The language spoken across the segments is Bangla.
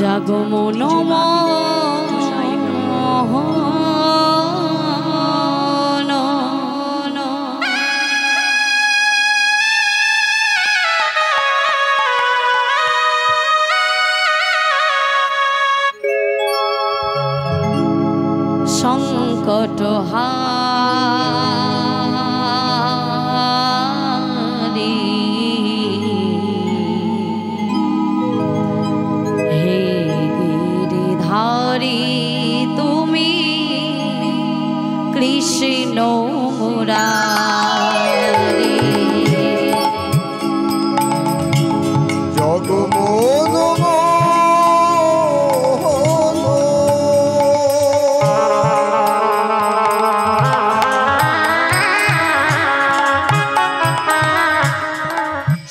জাগো মন সংকট হারি হে গিরিধারী তুমি কৃষ্ণ মুরারি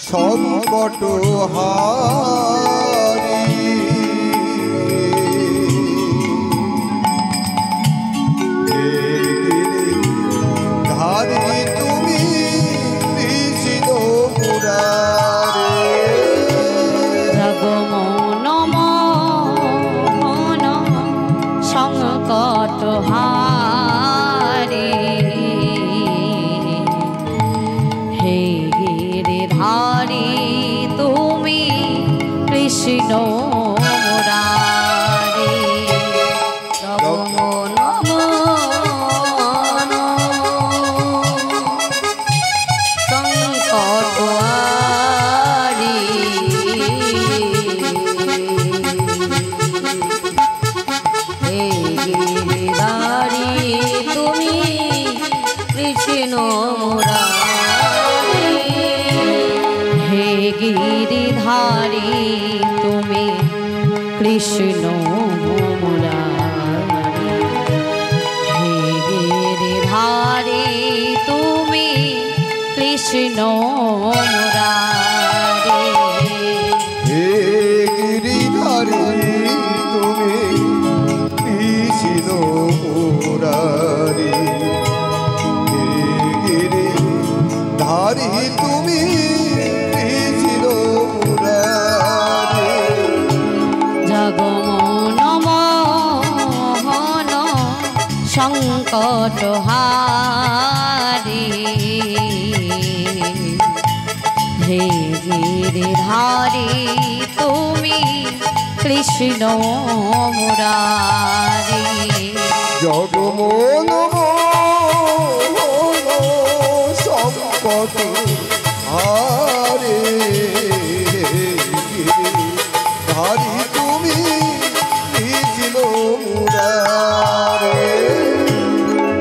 সংকট হারি ধারি তুমি কৃষ্ণ মুরারি জগমন মোহন সংকট হারি হে গিরিধারী তুমি কৃষ্ণ মুরারি জগমন মোহন সংকট হারি হে গিরিধারী তুমি কৃষ্ণ মুরারি হে গিরিধারী তুমি কৃষ্ণ মুরারি হে গিরিধারী তুমি কৃষ্ণ মুরারি হে গিরিধারী তুমি কৃষ্ণ মুরারি হে গিরিধারী তুমি কৃষ্ণ মুরারি জগমন মোহন সংকট হারি হে গিরিধারী তুমি কৃষ্ণ মুরারি জগমন সংকট হারে ধারি তুমি কৃষ্ণ মুরারে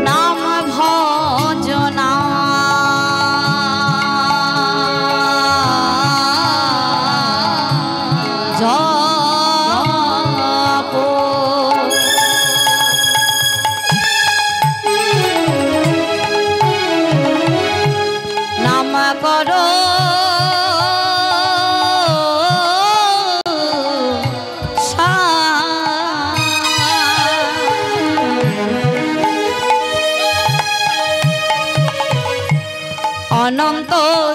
নাম ভজনা জপ নাম করো অনন্ত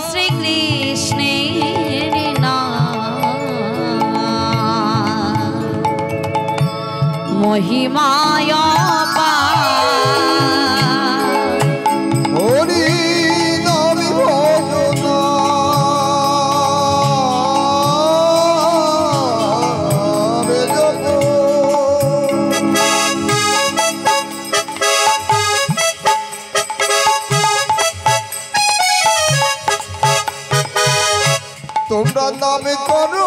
শ্রীকৃষ্ণের নাম মহিমায় হরি নাম ভজনা তোমরা নামে করো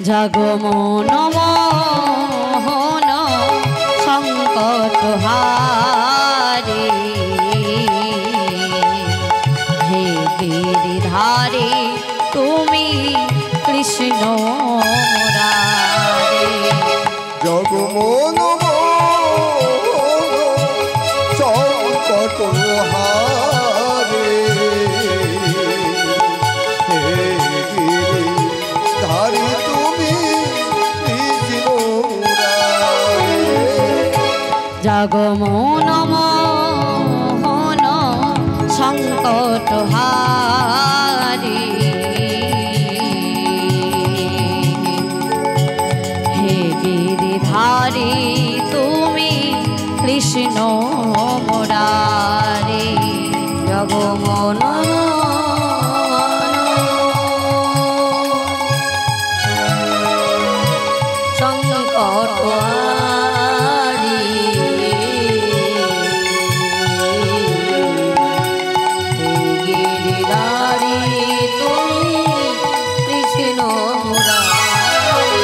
জগমন মোহন সংকট হারে হে গিরিধারী তুমি কৃষ্ণ মুরারে জগমন সংকট হারে হে গিরিধারী তুমি কৃষ্ণ মুরারে জগমন মোহন সংকট হারি হে গিরিধারী তুমি কৃষ্ণ মুরারে জগমন সংকট হারি হে গিরিধারী তুমি কৃষ্ণ মুরারে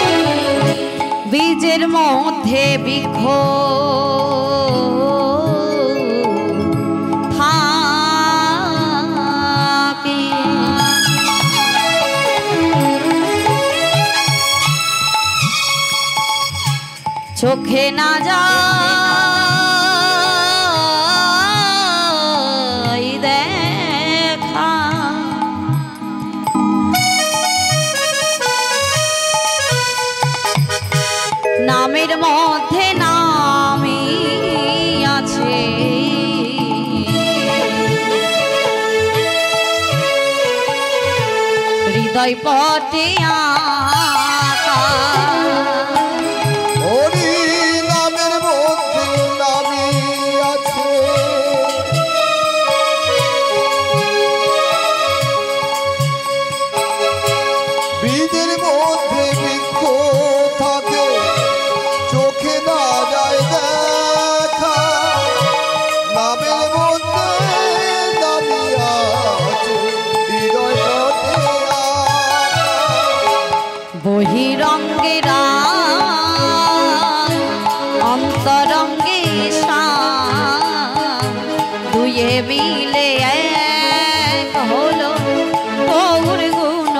বীজের মধ্যে বৃক্ষ থাকে চোখে না যায় দেখা নামের মধ্যে নামই আছে হৃদয় পটে আঁকা হরি নামের মধ্যে নামি আছে বীজের মধ্যে বৃক্ষ থাকে চোখে না যায় দেখা নামের মধ্যে নামি আছে হৃদয় পটে বহিরঙ্গে রাম অন্তরঙ্গে শ্যাম দুয়ে মিলে এক হলো গৌর গুণ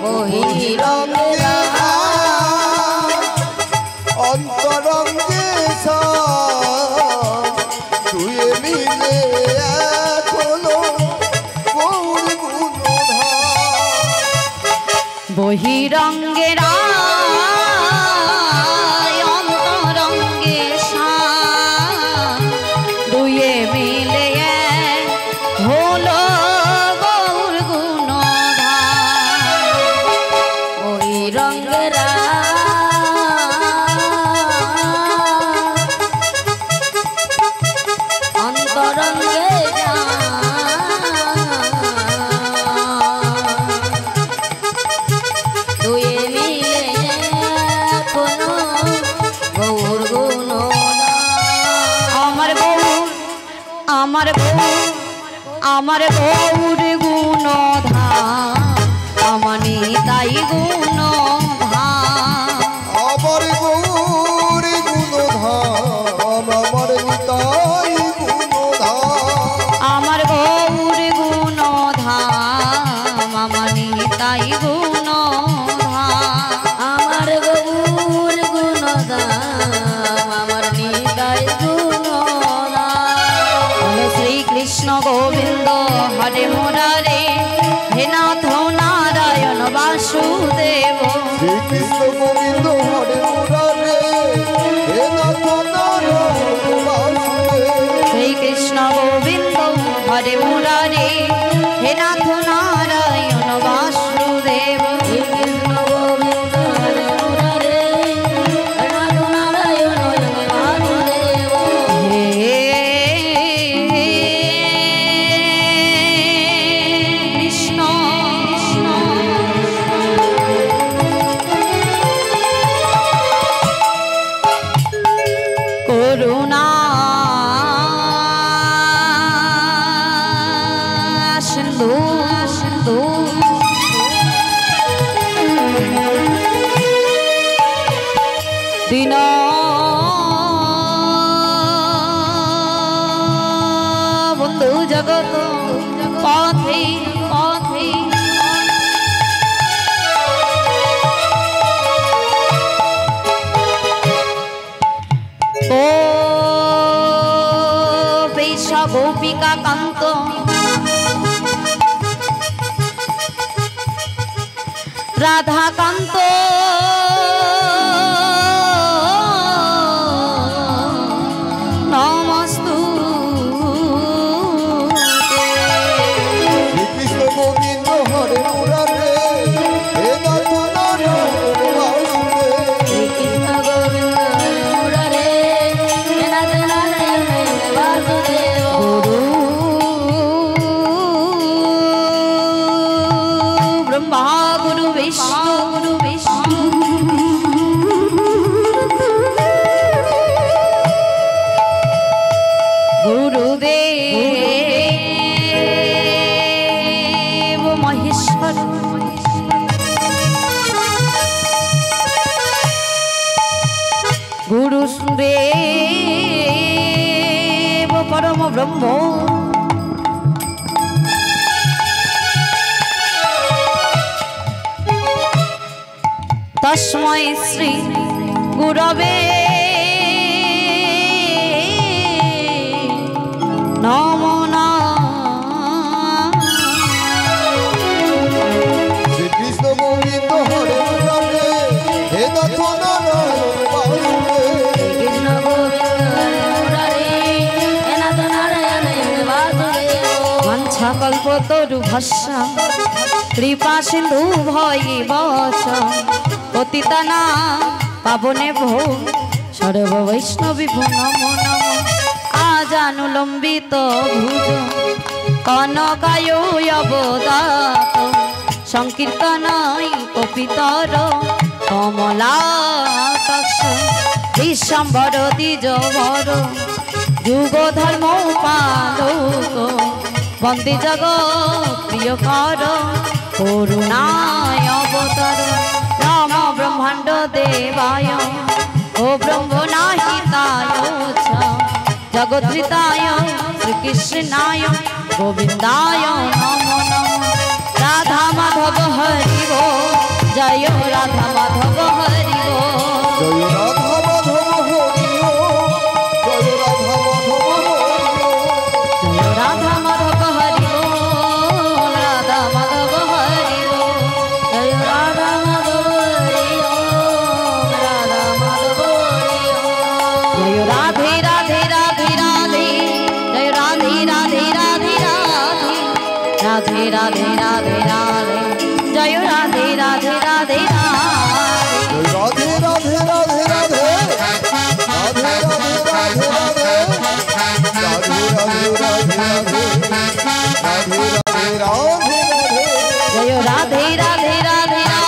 বহিরঙ্গে অন্তরঙ্গে দুয়ে মিলে এক হলো গৌর গুণধাম বহিরঙ্গে রায় অন্তরঙ্গে শ্যাম দুয়ে মিলে এক হলো গৌর গুণধাম বহিরঙ্গে অন্তরঙ্গে দুয়ে মিলে কোনো গৌর গুণ আমার গৌর আমার গৌর আমার গৌর গুণ ধাম আমানি তাই গুণ ধাম আমার গৌর গুণধাম আমার নিতাই গুণধাম আমার গৌর গুণ ধাম আমানি তাই গুণ ধাম আমার গৌর গুণ ধাম আমার নিতাই গুণ ধাম শ্রীকৃষ্ণ গোবিন্দ হরে মুরারে হে নাথ নারায়ণ বাসুদেব শ্রীকৃষ্ণ গোবিন্দ হরে মুরারে হে নাথ নারায়ণ বাসুদেব শ্রীকৃষ্ণ গোবিন্দ হরে মুরারে হে নাথ নারায়ণ বাসুদেব শ্রীকৃষ্ণ গোবিন্দ হরে মুরারে হে নাথ নারায়ণ বাসুদেব হে জগত পথে পথে ও বেশা গোপিকা কান্ত রাধা কান্ত নমস্তু কৃষ্ণ গোবিন্দ হরে মুরারে হে নাথ নারায়ণ বাসুদেব কৃষ্ণ গোবিন্দ মুরারে হে নাথ নারায়ণ বাসুদেব গুরু ব্রহ্মা গুরু বিষ্ণু গুরু বিষ্ণু গুরুদেব মহেশ্বর গুরুদেব পরম ব্রহ্ম তস্मै শ্রী গুরবে নমো নমঃ শ্রীকৃষ্ণ গোবিন্দ হরে মুরারে হে নাথ নারায়ণ বাসুদেব কৃষ্ণ গোবিন্দ মুরারে হে নাথ নারায়ণ বাসুদেব বাঞ্ছা কল্পতরু ভস্যা কৃপা সিন্ধু ভৈবশ পতিতানা পাবনে ভো সর্ব বৈষ্ণবী ভো নমো নমঃ আজানুলম্বিত ভুজ কনকায় অবদাত সংকীর্তনই কপিতর কমলাকাক্ষ বিশ্বম্বর দ্বিজবর যুগ ধর্ম পালোক বন্দে জগৎ প্রিয়কর করুণায় অবতার নম ব্রহ্মাণ্ড দেবায় ও ব্রহ্মনাহিতায় চ জগদ্ধিতায় শ্রীকৃষ্ণায় গোবিন্দায় নমো নমঃ রাধা মাধব হরি বল জয় রাধা মাধব হরি বল জয় রাধা মাধব হরি জয় রাধা মাধব হরি রাধা মাধব হরি বল জয় রাধা মাধব হরি রাধা মাধব হরি জয় রাধে রাধে রাধে রাধে জয় রাধে রাধে রাধে রাধে রাধে রাধে রাধে জয় রাধে রাধে রাধে রাধে রাধে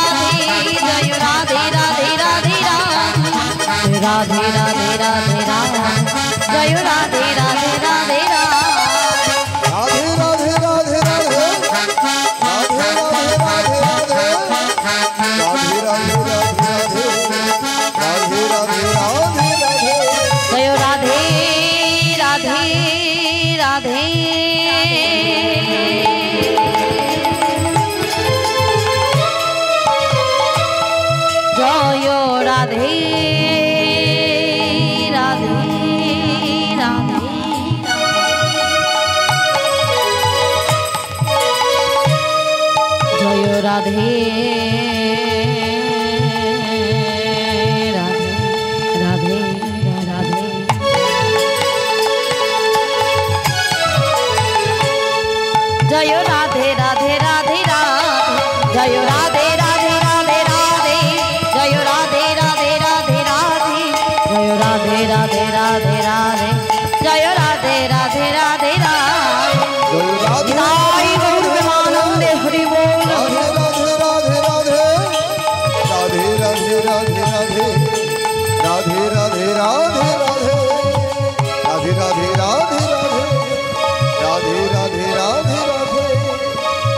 রাধে রাধে রাধে রাধে রাধে জয় রাধে রাধে রাধে রাধে জয় রাধে রাধে রাধে রাধে রাধে রাধে রাধে জয় রাধে রাধে রাধে রাধে জয় রাধে রাধে রাধে জয় রাধে রাধে রাধে জয় রাধে রাধে রাধে রাধে জয় রাধে রাধে রাধে রাধে জয় রাধে রাধে রাধে রাধে জয় রাধে রাধে রাধে রাধে জয় রাধে রাধে রাধে রাধে জয় রাধে রাধে রাধে রাধে জয় গৌর প্রেমানন্দে হরি বল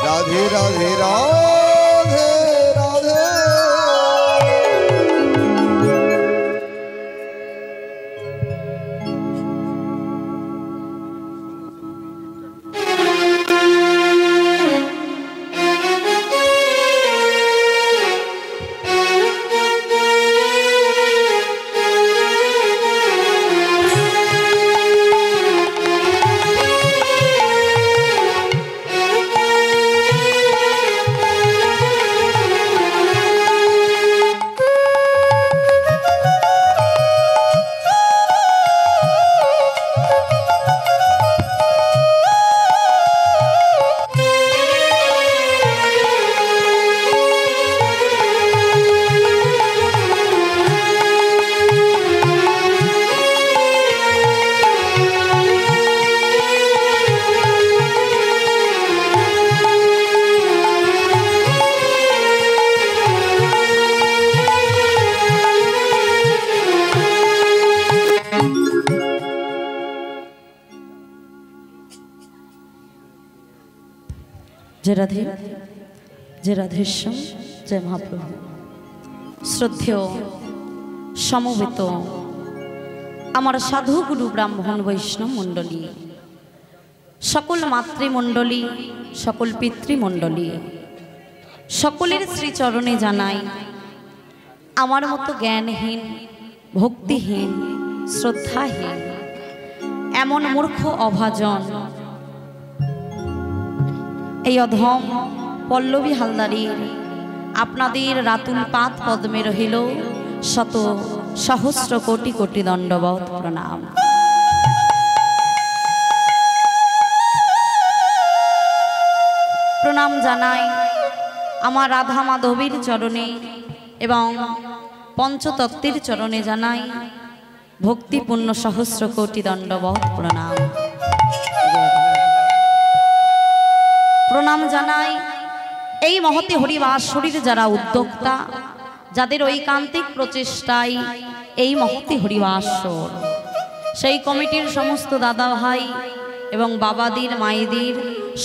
राधे राधे राधे राधे जय राधे जय राधेश्याम जय महाप्रभु। श्रद्धेय समवेत आमार साधु गुरु ब्राह्मण वैष्णव मंडली, सकल मातृमंडली, सकल पितृमंडली, सकलेर श्रीचरणे जानाई आमार मतो ज्ञानहीन भक्तिहीन श्रद्धाहीन एमन मूर्ख अभाजन এই অধম পল্লবী হালদারির আপনাদের রাতুল পাত পদ্মে রহিল শত সহস্র কোটি কোটি দণ্ডবত প্রণাম। প্রণাম জানাই আমার রাধা মাধবীর চরণে এবং পঞ্চতত্ত্বের চরণে জানাই ভক্তিপূর্ণ সহস্র কোটি দণ্ডবত প্রণাম। প্রণাম জানাই এই মহতি হরিবাসরীর যারা উদ্যোক্তা, যাদের ঐকান্তিক প্রচেষ্টায় এই মহতি হরিবাসর, সেই কমিটির সমস্ত দাদা ভাই এবং বাবাদের মায়েদের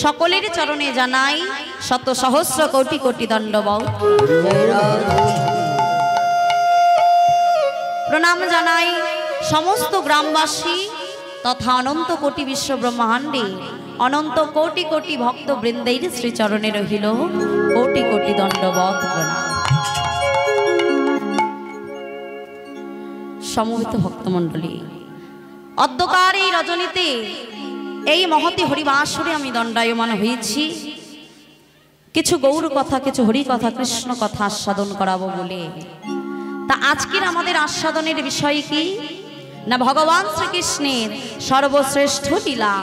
সকলের চরণে জানাই শত সহস্র কোটি কোটি দণ্ডবত প্রণাম জানাই সমস্ত গ্রামবাসী তথা অনন্ত কোটি বিশ্ব ব্রহ্মাণ্ডে অনন্ত কোটি কোটি ভক্ত বৃন্দের শ্রীচরণে রহিল কোটি কোটি দণ্ডবত প্রণাম। সমবেত ভক্তমণ্ডলী, অদ্যকার এই রজনীতে এই মহতি হরিবাসরে আমি দণ্ডায়মান হয়েছি কিছু গৌর কথা, কিছু হরি কথা, কৃষ্ণ কথা আস্বাদন করাবো বলে। তা আজকের আমাদের আস্বাদনের বিষয় কি না, ভগবান শ্রীকৃষ্ণের সর্বশ্রেষ্ঠ লীলা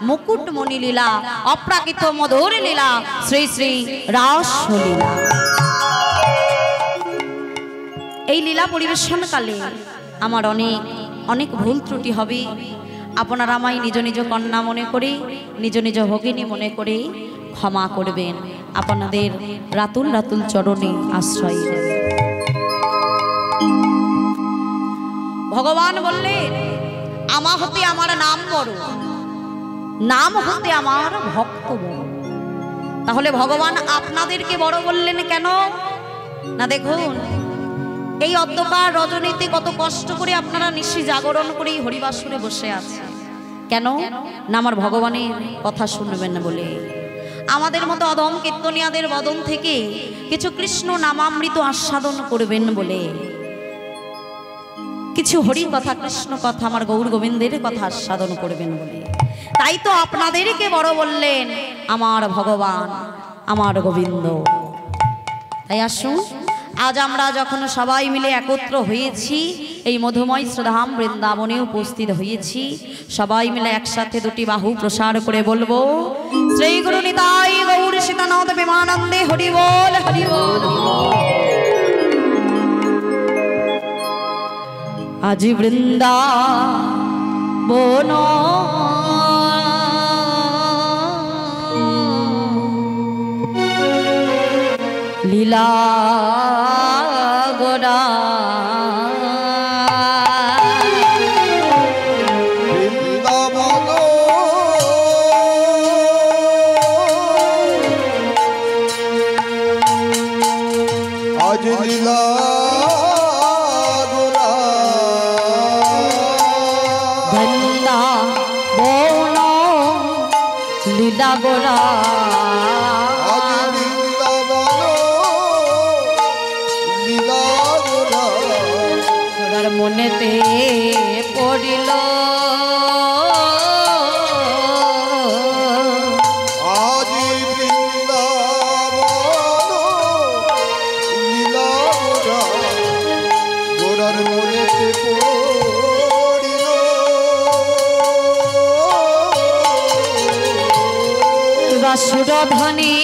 মুকুটমণি লীলা, অপ্রাকৃত মধুর লীলা, শ্রী শ্রী রাসলীলা। এই লীলা পরিবেশনকালে আমার অনেক অনেক ভুল ত্রুটি হবে, আপনারা আমায় নিজ নিজ কন্যা মনে করে, নিজ নিজ ভগিনী মনে করে ক্ষমা করবেন, আপনাদের রাতুল রাতুল চরণে আশ্রয় নেবেন। ভগবান বললেন আমা হতে আমার নাম বড়, নাম হতে আমার ভক্ত বড়। তাহলে ভগবান আপনাদেরকে বড় বললেন কেন না, দেখুন এই অন্ধকার রজনীতে কত কষ্ট করে আপনারা নিশি জাগরণ করে হরিবাসরে বসে আছে কেন না, আমার ভগবানের কথা শুনবেন বলে। আমাদের মতো অধম কীর্তনিয়াদের বদন থেকে কিছু কৃষ্ণ নামামৃত আস্বাদন করবেন বলে, কিছু হরি কথা কৃষ্ণ কথা আমার গৌর গোবিন্দের কথা আস্বাদন করবেন বলে। তাই তো আপনাদেরকে বড় বললেন আমার ভগবান, আমার গোবিন্দ। তাই আসুন আজ আমরা যখন সবাই মিলে একত্র হয়েছি এই মধুময় শ্রীধাম বৃন্দাবনে উপস্থিত হয়েছি, সবাই মিলে একসাথে দুটি বাহু প্রসার করে বলবো শ্রী গুরু নিতাই গৌর সীতানাথ প্রেমানন্দে হরি বল হরি বল। আজি বৃন্দাবন লীলা গোরা, বৃন্দাবন আজ লীলা গোরা, বৃন্দাবন লীলা গোরা, আজ বৃন্দাবন লীলা গোরা, গোরার মনেতে পড়িল আজ বৃন্দাবন লীলা গোরা, গোরার মনেতে পড়িল সুরধ্বনি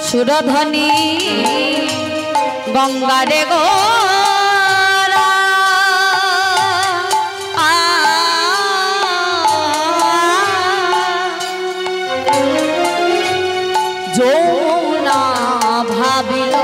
সুরধ্বনি গঙ্গারে গোরা, যৌনা ভাবিল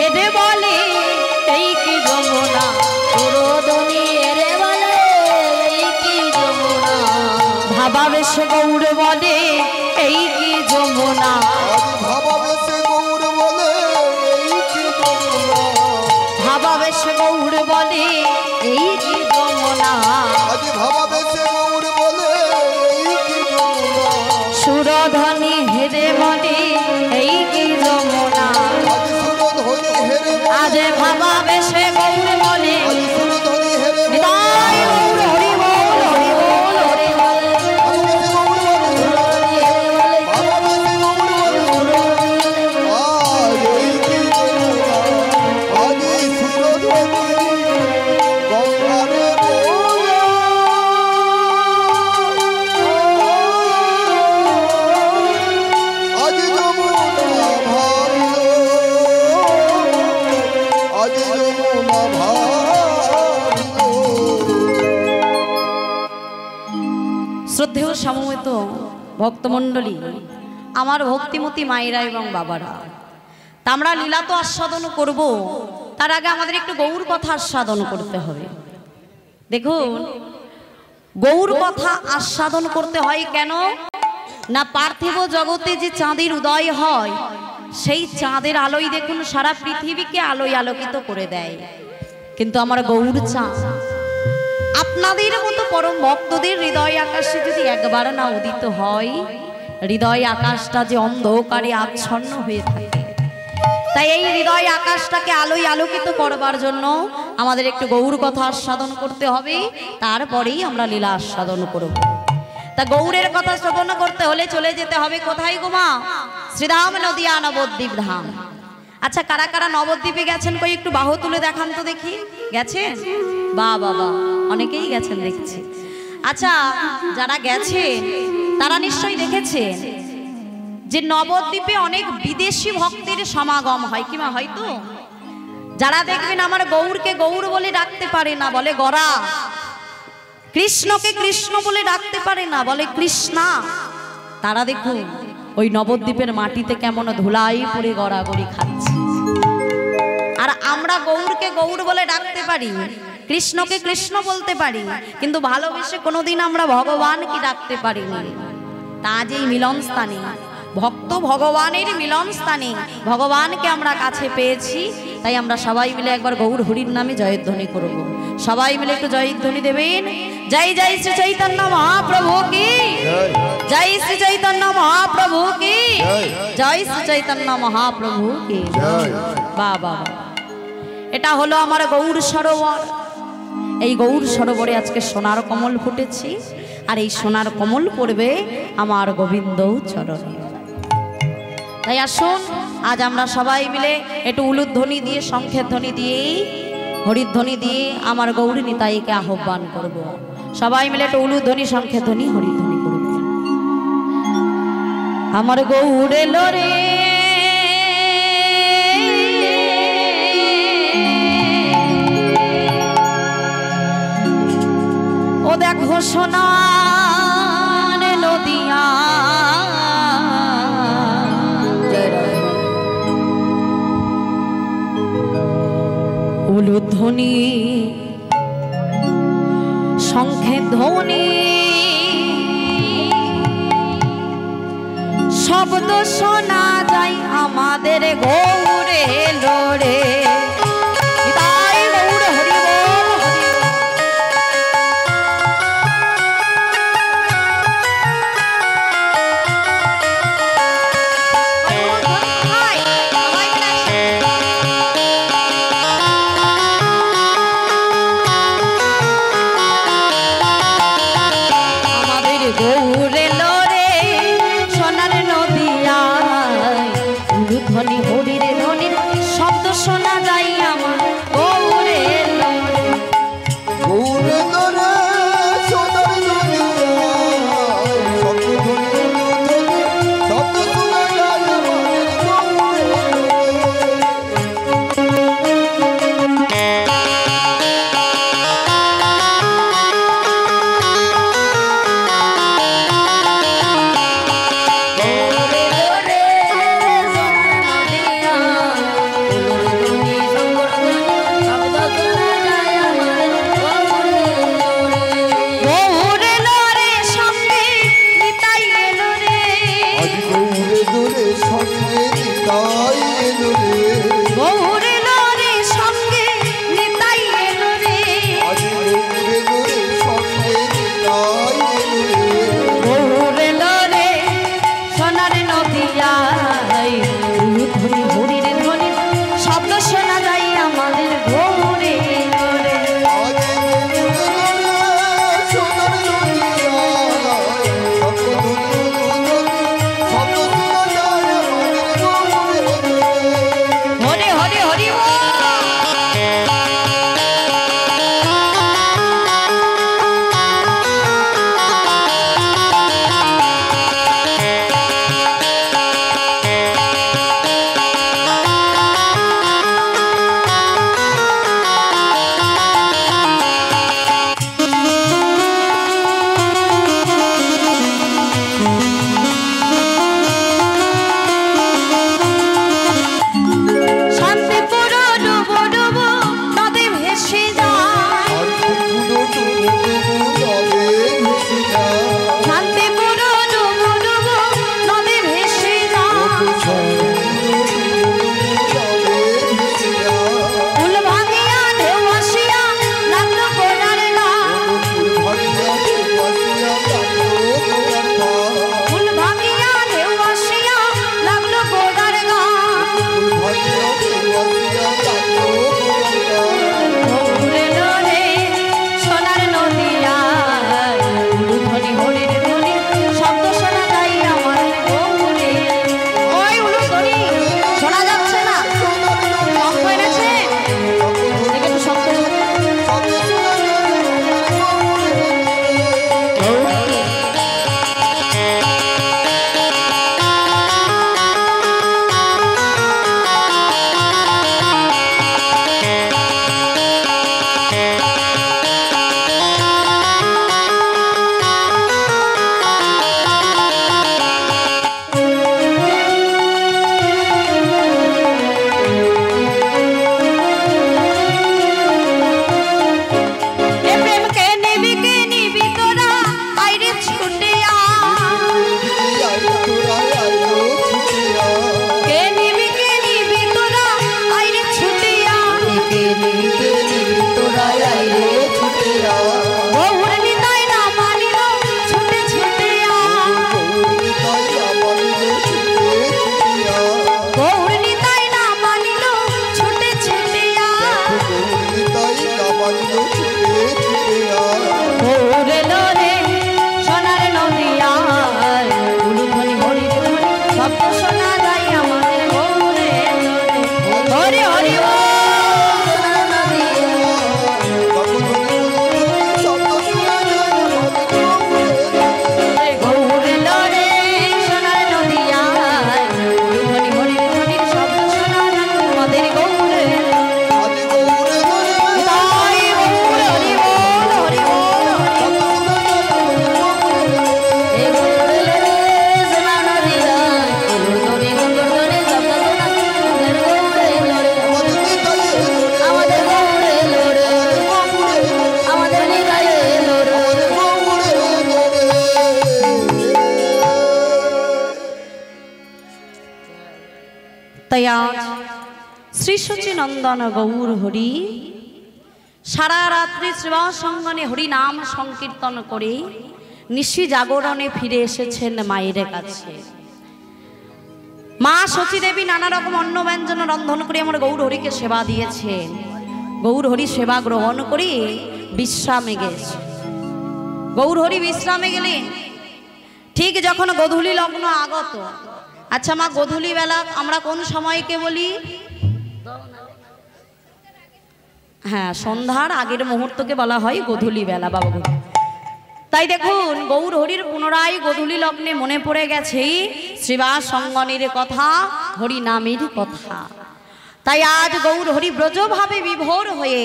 হেরে বলে এই কি যমুনা সুরধনী হেরে বলে এই কি যমুনা ভাবাবেশে গৌর বলে এই কি যমুনা ভাবাবেশে গৌর বলে এই কি যমুনা ভাবাবেশে গৌর বলে এই কি যমুনা আজ ভাবাবেশে গৌর বলে এই কি যমুনা সুরধনী হেরে বলে এই কি যমুনা আজ সুরধনী হেরে আজ ভাবাবেশে গৌর বলে আজ সুরধনী হেরে নিতাই গৌর হরি বল হরি বল হরি বল ভাবাবেশে গৌর বলে ভাবাবেশে গৌর বলে আজ এই কি যমুনা আজ সুরধনী গঙ্গারে বলে আজ যমুনা ভালো আজ যমুনা ভালো শ্রদ্ধেয় সমবেত ভক্তমণ্ডলী আমার ভক্তিমতী মায়েরা এবং বাবারা তা আমরা লীলা তো আস্বাদন করব তার আগে আমাদের একটু গৌর কথা আস্বাদন করতে হবে দেখুন গৌর কথা আস্বাদন করতে হয় কেন না পার্থিব জগতে যে চাঁদের উদয় হয় সেই চাঁদের আলোয় দেখুন সারা পৃথিবীকে আলোয় আলোকিত করে দেয় কিন্তু আমার গৌর চাঁদ আপনাদের মতো পরম ভক্তদের হৃদয় আকাশে যদি একবার না উদিত হয় হৃদয় আকাশটা যে অন্ধকারে আচ্ছন্ন হয়ে থাকে তাই এই হৃদয় আকাশটাকে আলোয় আলোকিত করবার জন্য আমাদের একটু গৌর কথা আস্বাদন করতে হবে তারপরেই আমরা লীলা আস্বাদন করব তা গৌরের কথা শ্রবণ করতে হলে চলে যেতে হবে কোথায় গোমা শ্রীধাম নদিয়া নবদ্বীপ ধাম আচ্ছা কারা কারা নবদ্বীপে গেছেন কই একটু বাহু তুলে দেখান তো দেখি গেছেন বাবা অনেকেই গেছেন দেখছি আচ্ছা যারা গেছেন তারা নিশ্চয়ই দেখেছেন যে নবদ্বীপে অনেক বিদেশি ভক্তের সমাগম হয় কিমা হয়তো যারা দেখবেন আমার গৌরকে গৌর বলে ডাকতে পারে না বলে গড়া কৃষ্ণকে কৃষ্ণ বলে ডাকতে পারে না বলে কৃষ্ণা তারা দেখুন ওই নবদ্বীপের মাটিতে কেমন ধুলাই পড়ে গড়াগড়ি খাচ্ছে আর আমরা গৌরকে গৌর বলে ডাকতে পারি কৃষ্ণকে কৃষ্ণ বলতে পারি কিন্তু ভালোবেসে কোনোদিন আমরা ভগবানকে ডাকতে পারিনি তা যেই মিলন স্থানে ভক্ত ভগবানের মিলন স্থানে ভগবানকে আমরা কাছে পেয়েছি তাই আমরা সবাই মিলে একবার গৌর হরির নামে জয়ধ্বনি করব সবাই মিলে একটু জয়ধ্বনি দেবেন জয় জয় শ্রী চৈতন্য মহাপ্রভু কি জয় শ্রী চৈতন্য মহাপ্রভু কি জয় শ্রী চৈতন্য মহাপ্রভু কি বাবা এটা হলো আমার গৌর সরোবর এই গৌর সরোবরে আজকে সোনার কমল ফুটেছে আর এই সোনার কমল পড়বে আমার গোবিন্দ চরণে তাই আসুন আজ আমরা সবাই মিলে একটু উলুধ্বনি দিয়ে শঙ্খের ধ্বনি দিয়ে হরিধ্বনি দিয়ে আমার গৌরী নিতাইকে আহ্বান করব সবাই মিলে একটু উলুধ্বনি শঙ্খের ধ্বনি হরিধ্বনি করব আমার গৌর এলো রে ও দেখো সোনার নদিয়া উলুধ্বনি শঙ্খের ধ্বনি শব্দ শোনা যায় আমাদের গৌরে লোরে ধ্বনি হরির ধ্বনির শব্দ শোনা আজ শ্রী সচিনন্দন গৌর হরি সারা রাত্রি শ্রীবাস সঙ্গনে হরি নাম সংকীর্তন করে নিশি জাগরণে ফিরে এসেছেন মায়ের কাছে। মা সচীদেবী নানা রকম অন্ন ব্যঞ্জন রন্ধন করে আমার গৌর হরিকে সেবা দিয়েছেন। গৌর হরি সেবা গ্রহণ করে বিশ্রামে গেছে। গৌর হরি বিশ্রামে গেলেন ঠিক যখন গোধূলি লগ্ন আগত। আচ্ছা মা, গোধূলি বেলা আমরা কোন সময়কে বলি? হ্যাঁ, সন্ধ্যার আগের মুহূর্তকে বলা হয় গোধূলি বেলা বাবা। তাই দেখুন গৌর হরির পুনরায় গোধূলি লগ্নে মনে পড়ে গেছে শ্রীবাস সঙ্গনের কথা, হরি নামের কথা। তাই আজ গৌর হরি ব্রজভাবে বিভোর হয়ে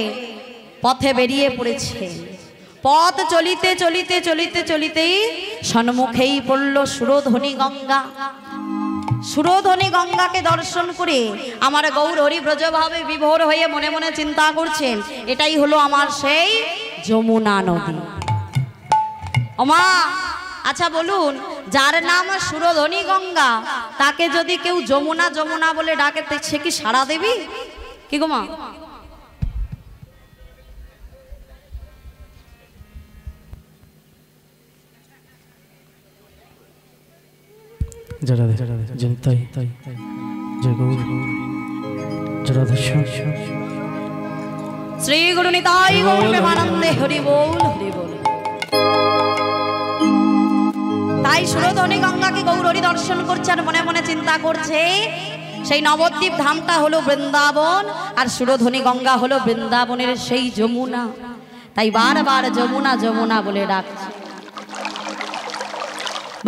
পথে বেরিয়ে পড়েছে। পথ চলিতে চলিতে চলিতে চলিতেই সন্মুখেই পড়ল সুরধ্বনি গঙ্গা। সুরধ্বনি গঙ্গাকে দর্শন করে আমার গৌর হরি ব্রজভাবে বিভোর হয়ে মনে মনে চিন্তা করছেন, এটাই হলো আমার সেই যমুনা নদী। ওমা, আচ্ছা বলুন, যার নাম সুরধ্বনি গঙ্গা তাকে যদি কেউ যমুনা যমুনা বলে ডাকে সে কি সাড়া দেবি? কি গো মা? শ্রী গুরু নিতাই গৌর প্রেমানন্দে হরি বল হরি বল। তাই সুরধ্বনি গঙ্গাকে গৌর হরি দর্শন করছে আর মনে মনে চিন্তা করছে সেই নবদ্বীপ ধামটা হলো বৃন্দাবন আর সুরধ্বনি গঙ্গা হলো বৃন্দাবনের সেই যমুনা। তাই বারবার যমুনা যমুনা বলে ডাকছে,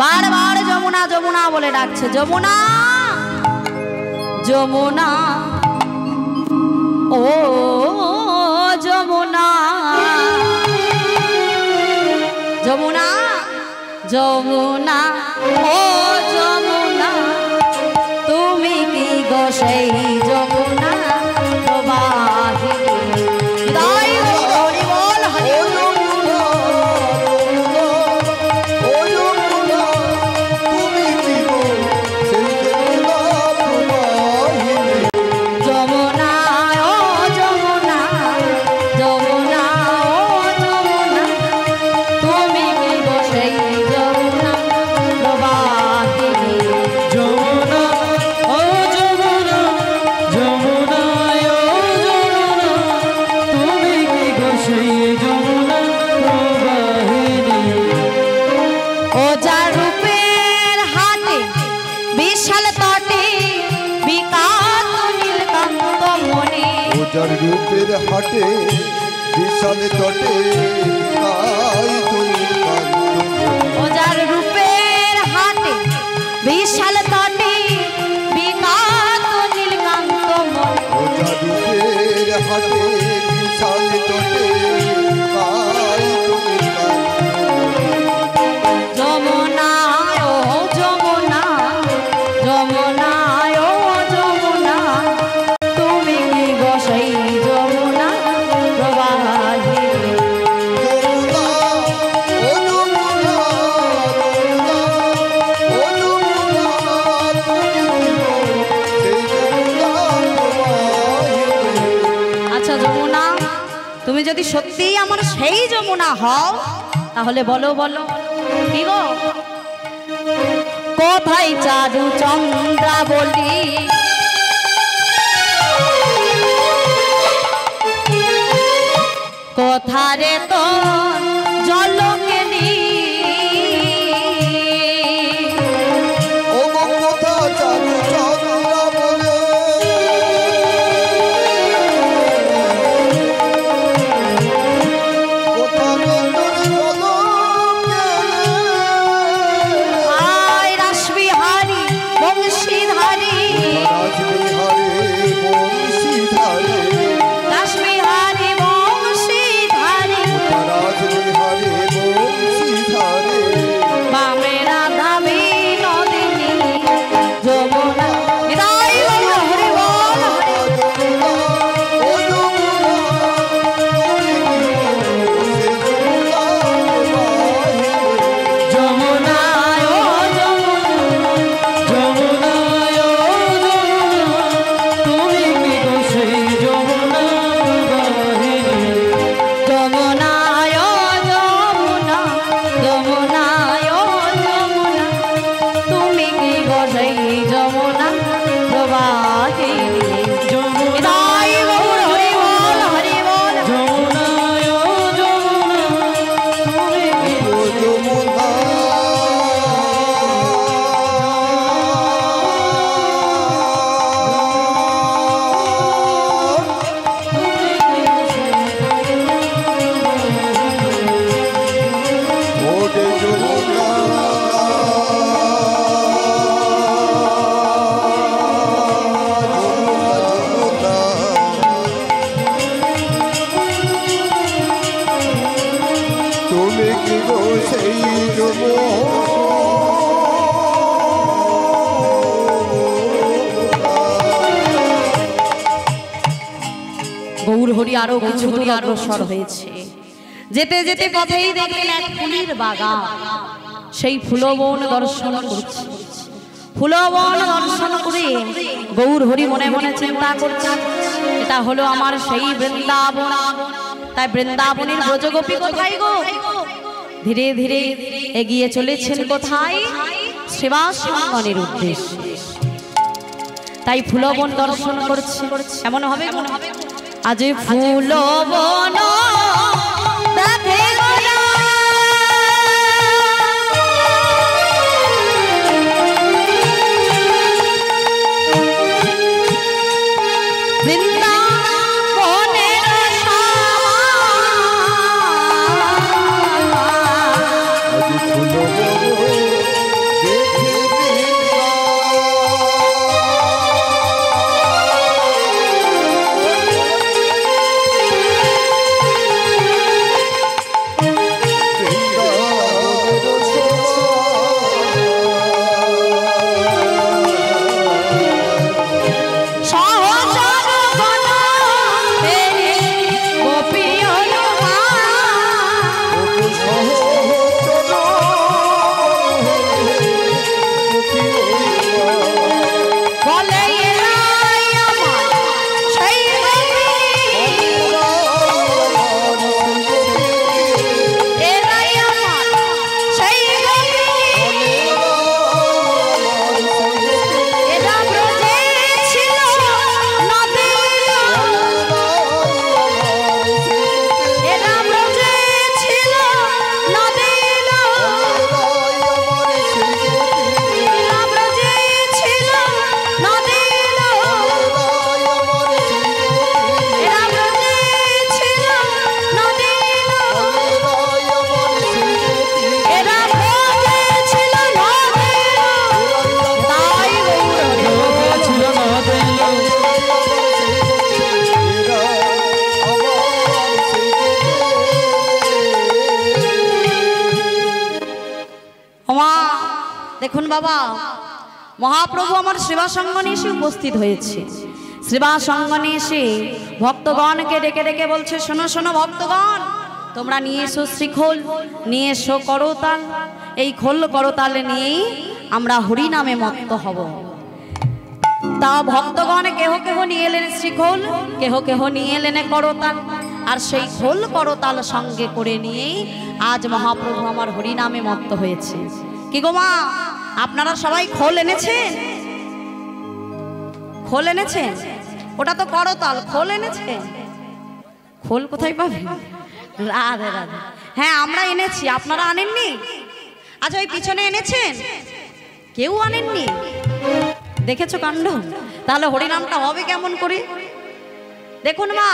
বারবার যমুনা যমুনা বলে ডাকছে। যমুনা যমুনা ও যমুনা, যমুনা যমুনা ও যমুনা, তুমি কি গো সেই যমুনা প্রবাহিনী? হৃদয় হরি বল হরি যমুনা ও যমুনা, যমুনা ও যমুনা, তুমি কি গো সেই যমুনা প্রবাহিনী? যমুনা ও যমুনা, যমুনা ও যমুনা, তুমি কি গো সেই যমুনা প্রবাহিনী? ও যার রূপের হাতে বিশাল তটে বিকাত নীলকান্ত মনে, ও যার রূপের হাটে বিশাল তটে কাই তুই ও যার রূপের হাতে বিশাল তটে বিকাত নীলকান্ত মনে, ও যার রূপের হাটে বিশাল তটে কাই তুই যমুনা ও যমুনা, যমুনা ও যমুনা, তুমি কি গো সেই যমুনা প্রবাহিনী? যমুনা ও যমুনা, যমুনা ও যমুনা, তুমি কি গো সেই যমুনা প্রবাহিনী? আচ্ছা যমুনা, তুমি যদি সত্যিই আমার সেই যমুনা হও তাহলে বলো বলো কি গো? কোথায় চারু চন্দ্রাবলী, কোথারে তো জলকেলি, ও গো কোথা চারু চন্দ্রা বলে, কোথা নন্দন জলকে, আয় রাসবিহারী বংশীধারী, রাজবিহারে বংশীধারে, রাসবিহারী বংশীধারী, রাজবিহারে সেই গৌর হরি আরো কিছু দূর অগ্রসর হয়েছে। যেতে যেতে পথেই দেখলেন এক ফুলের বাগান, সেই ফুলবন দর্শন করছে। ফুলবন দর্শন করে গৌর হরি মনে মনে চিন্তা করছে, এটা হলো আমার সেই বৃন্দাবন। তাই বৃন্দাবনের ব্রজগোপী কোথায় গো? ধীরে ধীরে এগিয়ে চলেছেন কোথায়? সেবাসঙ্গনের উদ্দেশ্যে। তাই ফুলবন দর্শন করছে। এমন হবে আজ ফুলবন দেখে দেখুন বাবা, মহাপ্রভু আমার সেবাসঙ্গনে এসে উপস্থিত হয়েছে। সেবাসঙ্গনে এসে ভক্তগণকে ডেকে ডেকে বলছে, শোনো শোনো ভক্তগণ, তোমরা নিয়ে এসো শ্রীখোল, নিয়ে এসো করতাল। এই খোল করতাল নিয়েই আমরা হরি নামে মত্ত হব। তা ভক্তগণ কেহ কেহ নিয়ে এলেন শ্রীখোল, কেহ কেহ নিয়ে এলেন করতাল। আর সেই খোল করতাল সঙ্গে করে নিয়েই আজ মহাপ্রভু আমার হরি নামে মত্ত হয়েছে। কি গো মা, আপনারা সবাই খোল এনেছেন? খোল এনেছেন? ওটা তো করতাল, খোল এনেছেন? খোল কোথায় পাবে? রাধে রাধে। হ্যাঁ আমরা এনেছি, আপনারা আনেননি? আচ্ছা ওই পিছনে এনেছেন? কেউ আনেননি? দেখেছো কাণ্ড? তাহলে হরিনামটা হবে কেমন করে? দেখুন মা,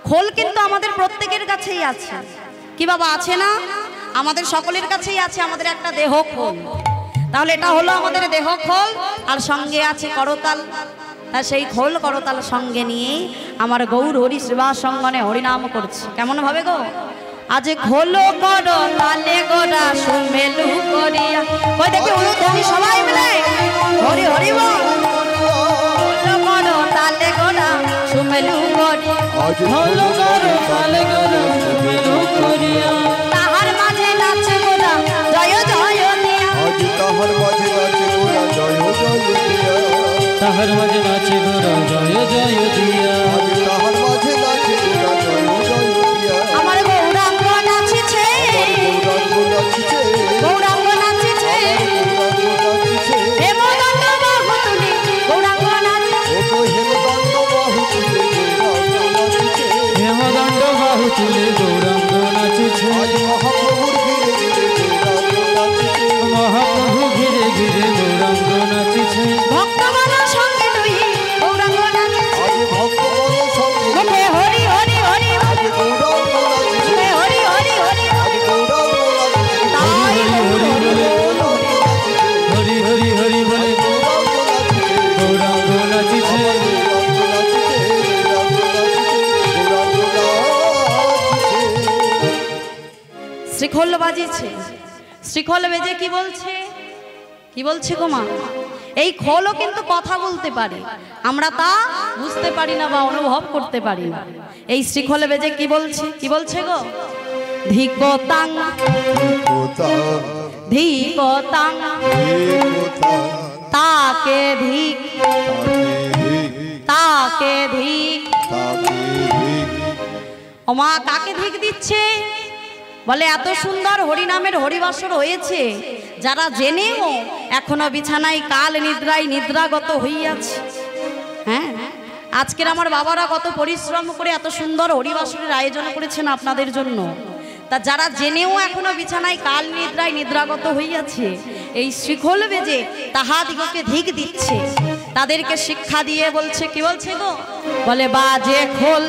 খোল কিন্তু আমাদের প্রত্যেকের কাছেই আছে। কি বাবা আছে না? আমাদের সকলের কাছেই আছে আমাদের একটা দেহ খোল। তাহলে এটা হলো আমাদের দেহ খোল, আর সঙ্গে আছে করতাল। তা সেই খোল করতাল সঙ্গে নিয়ে আমার গৌর হরি সেবাসঙ্গনে হরিনাম করছে। কেমন ভাবে গো? আজ খোলো করতালে গোরা সুমেলু করিয়া, ওই দেখি তুমি সবাই মিলে হরি হরি বল। খোলো করতালে গোরা সুমেলু করিয়া, খোলো করতালে গোরা সুমেলু করিয়া, তাহার মাঝে নাচে গোরা জয় জয় দিয়া। আজ তাহার মাঝে নাচে গোরা জয় জয় দিয়া। তাহার মাঝে নাচে গোরা জয় জয় দিয়া। আজ তাহার মাঝে নাচে গোরা জয় জয় দিয়া। আমার গৌরাঙ্গ নাচিছে, গৌরাঙ্গ নাচিছে, গৌরাঙ্গ নাচিছে, গৌরাঙ্গ নাচিছে। হেমদণ্ড বাহু তুলি গৌরাঙ্গ নাচিছে। ও তো হেমদণ্ড বাহু তুলে গৌরাঙ্গ নাচিছে। হেমদণ্ড বাহু তুলে গৌরাঙ্গ নাচিছে। আজ মহাপ্রভুর ঘিরে ঘিরে গৌরাঙ্গ নাচিছে। মহাপ্রভু ঘিরে ঘিরে গৌরাঙ্গ নাচিছে। ভক্তগণ সঙ্গে লই গৌরাঙ্গ নাচিছে। আজ ভক্তগণের সঙ্গে মুখে হরি হরি হরি আজ গৌরাঙ্গ নাচিছে। মুখে হরি হরি হরি আজ গৌরাঙ্গ নাচিছে। তাই হরি হরি বলে, হরি হরি হরি বলে গৌরাঙ্গ নাচিছে। গৌরাঙ্গ নাচিছে। শ্রীখোল বাজিয়েছে। শ্রীখোল বেজে কি বলছে, কি বলছে গো মা? এই খোলও কিন্তু কথা বলতে পারে, আমরা তা বুঝতে পারি না বা অনুভব করতে পারি না। এই শ্রীখোল বেজে কি বলছে, কি বলছে গো? ধিকতাং ধিকতাং তাকে ধিক তাকে ধিক। ও মা, কাকে ধিক দিচ্ছে? বলে এত সুন্দর হরিনামের হরিবাসর হয়েছে, যারা জেনেও এখনো বিছানায় কাল নিদ্রায় নিদ্রাগত হইয়াছে। হ্যাঁ, আজকের আমার বাবারা কত পরিশ্রম করে এত সুন্দর হরিবাসরের আয়োজন করেছেন আপনাদের জন্য। তা যারা জেনেও এখনো বিছানায় কাল নিদ্রায় নিদ্রাগত হইয়াছে, এই শ্রীখোল বেজে তাহাদিগকে ধিক দিচ্ছে, তাদেরকে শিক্ষা দিয়ে বলছে, কি বলছে গো? বলে বাজে খোল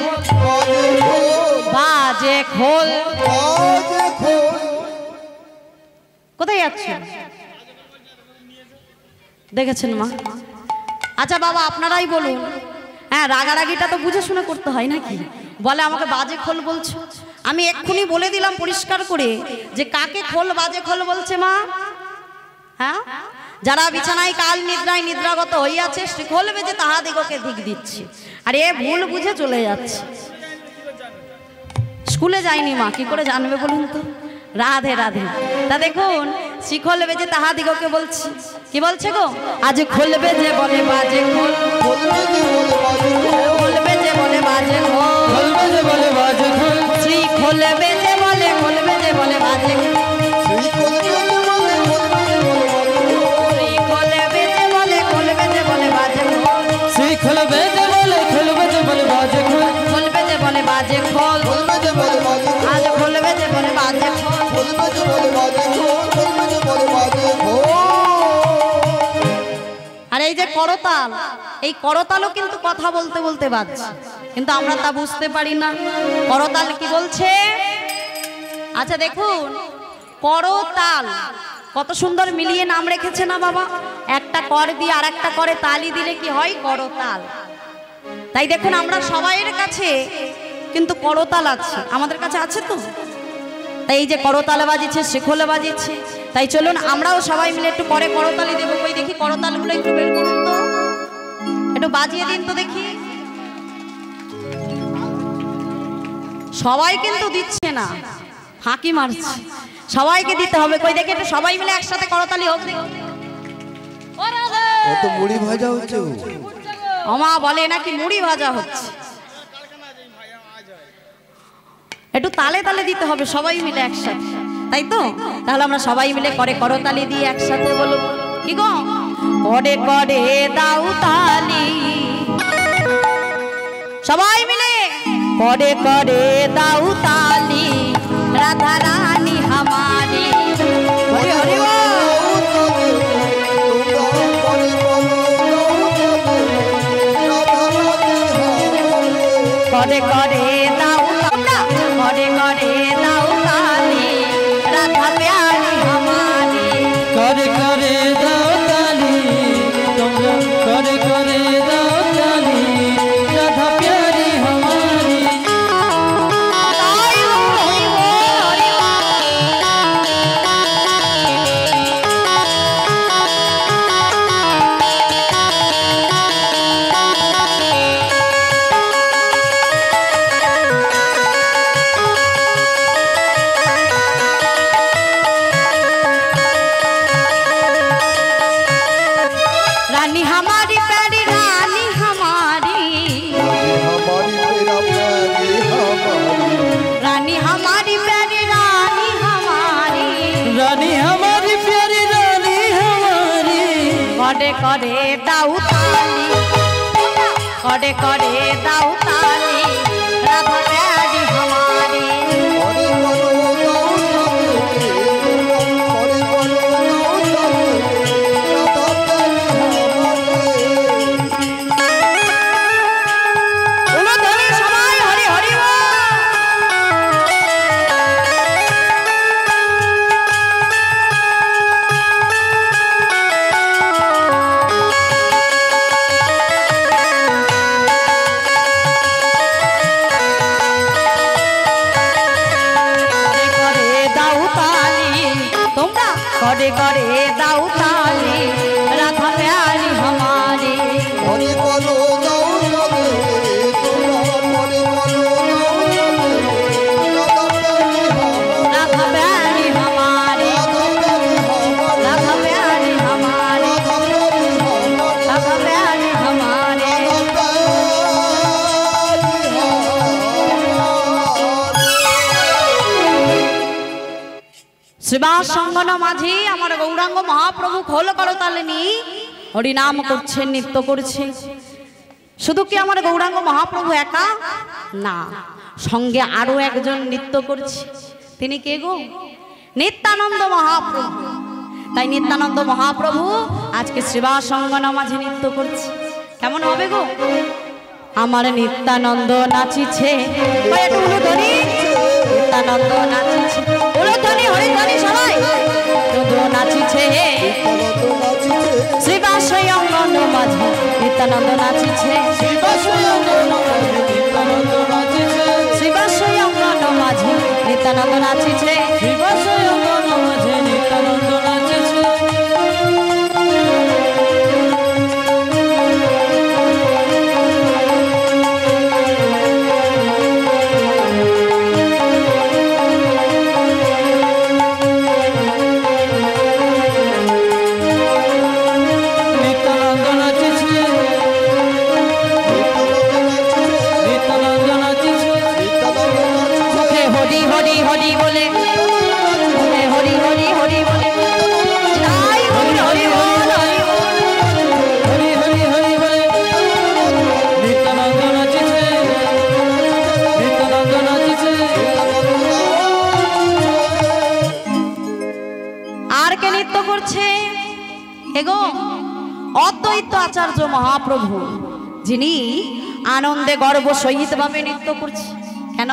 বাজে খোল। কোথায় যাচ্ছে দেখেছেন মা? আচ্ছা বাবা আপনারাই বলুন, হ্যাঁ রাগারাগিটা তো বুঝে শুনে করতে হয় নাকি? বলে আমাকে বাজে খোল বলছো। আমি এক্ষুনি বলে দিলাম পরিষ্কার করে যে কাকে খোল বাজে খোল বলছে মা। হ্যাঁ, যারা বিছানায় কাল নিদ্রায় নিদ্রাগত হইয়াছে, শ্রীখোল বেজে তাহাদিগকে ধিক দিচ্ছে। আর এ ভুল বুঝে চলে যাচ্ছে। স্কুলে যায়নি মা, কি করে জানবে বলুন তো? রাধে রাধে। তা দেখুন শ্রীখোল বেজে তাহাদিগকে বলছে, কি বলছে গো? আজ খোল বেজে বলে বাজে খোল, খোল বেজে বলে বাজে খোল, খোল বেজে বলে বাজে খোল, শ্রীখোল বেজে বলে খোল বেজে বলে বাজে খোল, শ্রীখোল বেজে বলে খোল বেজে বলে বাজে খোল, শ্রীখোল বেজে বলে খোল বেজে বলে বাজে খোল, খোল বেজে বলে বাজে খোল, আজ খোল বেজে বলে বাজে খোল। আর এই যে করতাল, এই করতালও কিন্তু কথা বলতে বলতে বাজছে, কিন্তু আমরা তা বুঝতে পারি না। করতাল কি বলছে? আচ্ছা দেখুন, করতাল কত সুন্দর মিলিয়ে নাম রেখেছে না বাবা? একটা কর দিয়ে আর একটা করে তালি দিলে কি হয়? করতাল। তাই দেখুন আমরা সবাইয়ের কাছে কিন্তু করতাল আছে, আমাদের কাছে আছে তো। তাই এই যে করতাল বাজিছে, শ্রীখোল বাজিছে, তাই চলুন আমরাও সবাই মিলে একটু পরে করতালি দেবো। কই দেখি করতালগুলো একটু বের করুন তো, একটু বাজিয়ে দিন তো দেখি। সবাই কিন্তু দিচ্ছে না, ফাঁকি মারছে, সবাইকে দিতে হবে। কই দেখি একটু সবাই মিলে একসাথে করতালি হোক দেখি। কত মুড়ি ভাজা হচ্ছে। আমা বলে নাকি মুড়ি ভাজা হচ্ছে। একটু তালে তালে দিতে হবে সবাই মিলে একসাথে, তাই তো? তাহলে আমরা সবাই মিলে করে করতালি দিয়ে একসাথে বলবো, কি গো? করে করে দাও তালি, সবাই মিলে করে করে দাও তালি, রাধা রানী হামারি। হরি হরি করে করে দাও, করে করে দাও তালি, রাধা প্যারি হামারি। করে করে দাও তালি, তোমরা করে করে দাও তালি, রাধা প্যারি হামারি। रानी हमारी प्यारी रानी हमारी, रानी हमारी प्यारी रानी हमारी, रानी हमारी प्यारी रानी हमारी। करे करे दाऊ ताली, करे करे दाऊ ताली, राधा प्यारी हमारी। घरे घरे दाऊ ताली राधा प्यारी हमारी हरि बोलो दाऊ चले हरि बोलो दाऊ चले राधा प्यारी हमारी राधा प्यारी हमारी राधा प्यारी हमारी श्रीवास संगन माझी আমার গৌরাঙ্গ মহাপ্রভু খোল করতালে নি হরি নাম করছে নৃত্য করছে শুধু কি আমার গৌরাঙ্গ মহাপ্রভু একা না সঙ্গে আরো একজন নৃত্য করছে তিনি কে গো নিত্যানন্দ মহাপ্রভু তাই নিত্যানন্দ মহাপ্রভু আজকে শ্রীবাস সংগন মাঝে নৃত্য করছে কেমন হবে গো আমার নিত্যানন্দ নাচিছে ওই একটু উলুধ্বনি নিত্যানন্দ নাচিছে উলুধ্বনি হরিধ্বনি সবাই তো নাচিছে শ্রীবাস অঙ্গন মাঝে নিত্যানন্দ নাচিছে শ্রীবাস অঙ্গন মাঝে নিত্যানন্দ নাচিছে শ্রীবাস অঙ্গন মাঝে নিত্যানন্দ নাচিছে শ্রীবাস অঙ্গন মাঝে নিত্যানন্দ নাচিছে অদ্বৈত আচার্য মহাপ্রভু যিনি আনন্দে গর্ব সহিত ভাবে নৃত্য করছে কেন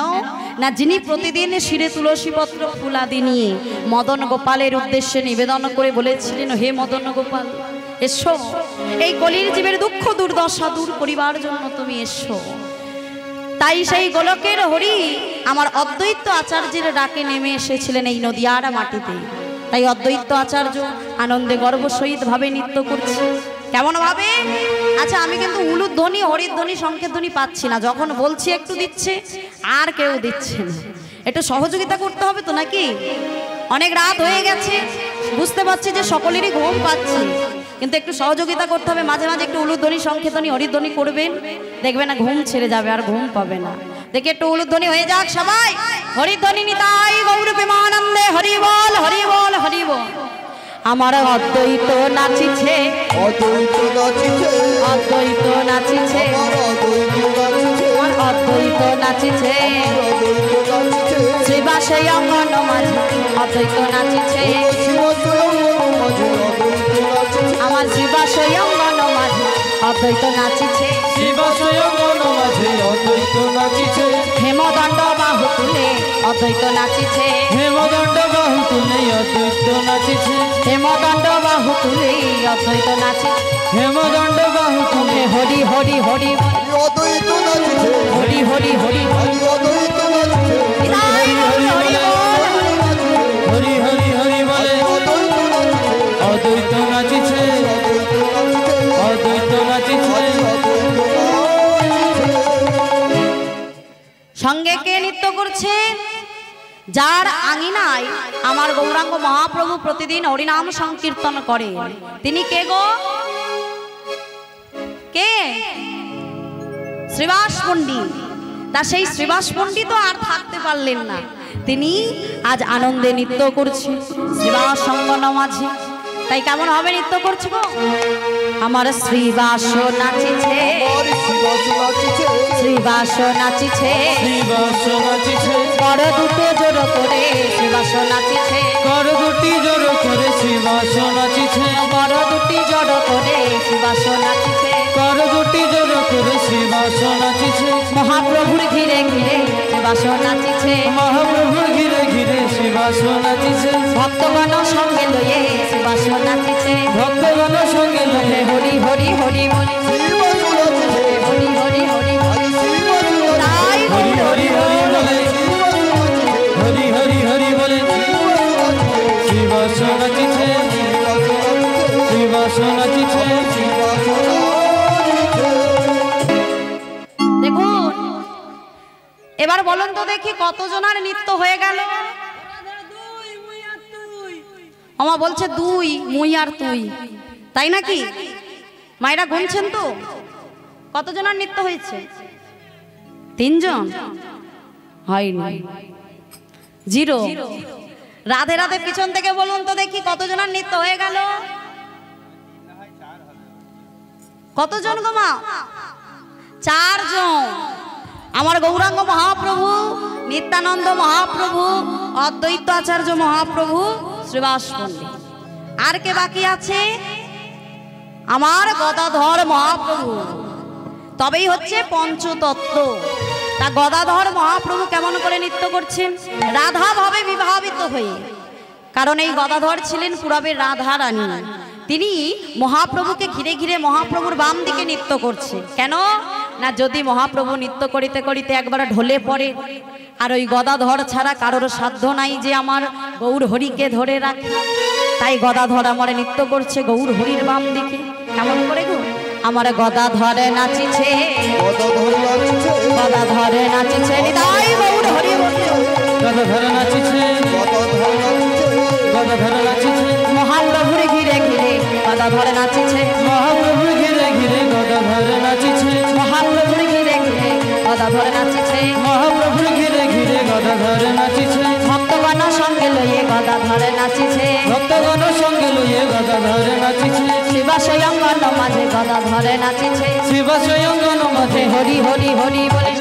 না যিনি প্রতিদিন শিরে তুলসী পত্র ফুলাদি নিয়ে মদন গোপালের উদ্দেশ্যে নিবেদন করে বলেছিলেন হে মদন গোপাল এসো এই কলির জীবের দুঃখ দুর্দশা দূর করিবার জন্য তুমি এসো তাই সেই গোলকের হরি আমার অদ্বৈত আচার্যের ডাকে নেমে এসেছিলেন এই নদিয়ার মাটিতে তাই অদ্বৈত আচার্য আনন্দে গর্ব সহিত ভাবে নৃত্য করছে কেমন ভাবে আচ্ছা আমি কিন্তু উলুধ্বনি হরিধ্বনি সংকেতধ্বনি পাচ্ছি না যখন বলছি একটু দিচ্ছে আর কেউ দিচ্ছে না একটু সহযোগিতা করতে হবে তো নাকি অনেক রাত হয়ে গেছে বুঝতে পারছি যে সকলেরই ঘুম পাচ্ছে কিন্তু একটু সহযোগিতা করতে হবে মাঝে মাঝে একটু উলুধ্বনি সংকেতধ্বনি হরিধ্বনি করবেন দেখবেন না ঘুম ছেড়ে যাবে আর ঘুম পাবে না দেখে একটু উলুধ্বনি হয়ে যাক সবাই হরিধ্বনি নিতাই গৌর প্রেমানন্দে হরি বল হরি বল হরি বল আমার অদ্বৈত নাচিছে অদ্বৈত নাচিছে অদ্বৈত নাচিছে আমার অদ্বৈত নাচিছে শ্রীবাস অঙ্গন মাঝে অদ্বৈত নাচিছে আমার শ্রীবাস অঙ্গন মাঝে অদ্বৈত নাচিছে শ্রীবাস অঙ্গন মাঝে অদ্বৈত নাচিছে হেমদণ্ড বাহু তুলে অদ্বৈত নাচিছে হেমদণ্ড বাহু তুলে অদ্বৈত নাচিছে হেমদণ্ড বাহু তুলে অদ্বৈত নাচিছে হেমদণ্ড বাহু তুলে হরি হরি হরি অদ্বৈত নাচিছে হরি হরি হরি অদ্বৈত নাচিছে হরি হরি হরি হরি হরি হরি বলে অদ্বৈত নাচিছে অদ্বৈত নাচিছে সঙ্গে কে নৃত্য করছে যার আঙিনায় আমার গৌরাঙ্গ মহাপ্রভু প্রতিদিন হরিনাম সংকীর্তন করে তিনি কে গো কে শ্রীবাস পণ্ডিত তা সেই শ্রীবাস পণ্ডিত আর থাকতে পারলেন না তিনি আজ আনন্দে নৃত্য করছে শ্রীবাস অঙ্গন মাঝে তাই কেমন হবে নৃত্য করছে গো আমার শ্রীবাস নাচিছে শ্রীবাস নাচিছে শ্রীবাস নাচিছে কর দুটো জোর করে শ্রীবাস নাচিছে কর দুটি জোর করে শ্রীবাস নাচিছে কর দুটি জোর করে শ্রীবাস নাচিছে কর দুটি জোর করে শ্রীবাস নাচিছে মহাপ্রভুর ঘিরে ঘিরে শ্রীবাস নাচিছে মহাপ্রভুর ঘিরে ঘিরে শ্রীবাস নাচিছে ভক্তগণ সঙ্গে লয়ে শ্রীবাস নাচিছে ভক্তগণ সঙ্গে লয়ে হরি হরি হরি বলি হরি হরি হরি তাই হরি হরি হরি বলে হরি হরি হরি বলে শ্রীবাস নাচিছে এবার বলুন তো দেখি কতজনের নৃত্য হয়ে গেল? আমা বলছে দুই, মুই আর তুই, তাই নাকি? মায়েরা গুনছেন তো কতজনের নৃত্য হয়েছে? 3 জন হয়নি, 0। রাধে রাধে পিছন থেকে বলুন তো দেখি কতজনের নৃত্য হয়ে গেল? কতজন গো মা? 4 জন। আমার গৌরাঙ্গ মহাপ্রভু, নিত্যানন্দ মহাপ্রভু, অদ্বৈত আচার্য মহাপ্রভু, শ্রীবাস পণ্ডিত। আর কে বাকি আছে? আমার গদাধর মহাপ্রভু। তবেই হচ্ছে পঞ্চতত্ত্ব। তা গদাধর মহাপ্রভু কেমন করে নৃত্য করছেন? রাধা ভাবে বিভাবিত হয়ে। কারণ এই গদাধর ছিলেন পুরবের রাধা রানী। তিনি মহাপ্রভুকে ঘিরে ঘিরে মহাপ্রভুর বাম দিকে নৃত্য করছে। কেন না, যদি মহাপ্রভু নৃত্য করিতে করিতে একবার ঢলে পড়ে, আর ওই গদাধর ছাড়া কারোর সাধ্য নাই যে আমার গৌর হরিকে ধরে রাখে। তাই গদাধর আমার নৃত্য করছে গৌর হরির বাম দিকে। কেমন করে গো? আমার গদাধরে নাচিছে, গদাধরে নাচিছে, নিতাই গৌর হরি গদাধরে নাচিছে, গদাধরে নাচিছে, মহাপ্রভুর ঘিরে ঘিরে গদাধরে নাচিছে, মহাপ্রভুর ঘিরে ঘিরে গদাধরে নাচিছে, মহাপ্রভুর ঘিরে ঘিরে গদাধরে নাচিছে, মহাপ্রভুর ঘিরে ঘিরে গদাধরে নাচিছে, ভক্তগণ সঙ্গে লইয়ে গদাধরে নাচিছে, ভক্তগণ সঙ্গে লইয়ে গদাধরে নাচিছে, শিবা স্বয়ংগণ মাঝে গদাধরে নাচিছে, শিব স্বয়ংগণ মাঝে হরি হরি হরি বলে,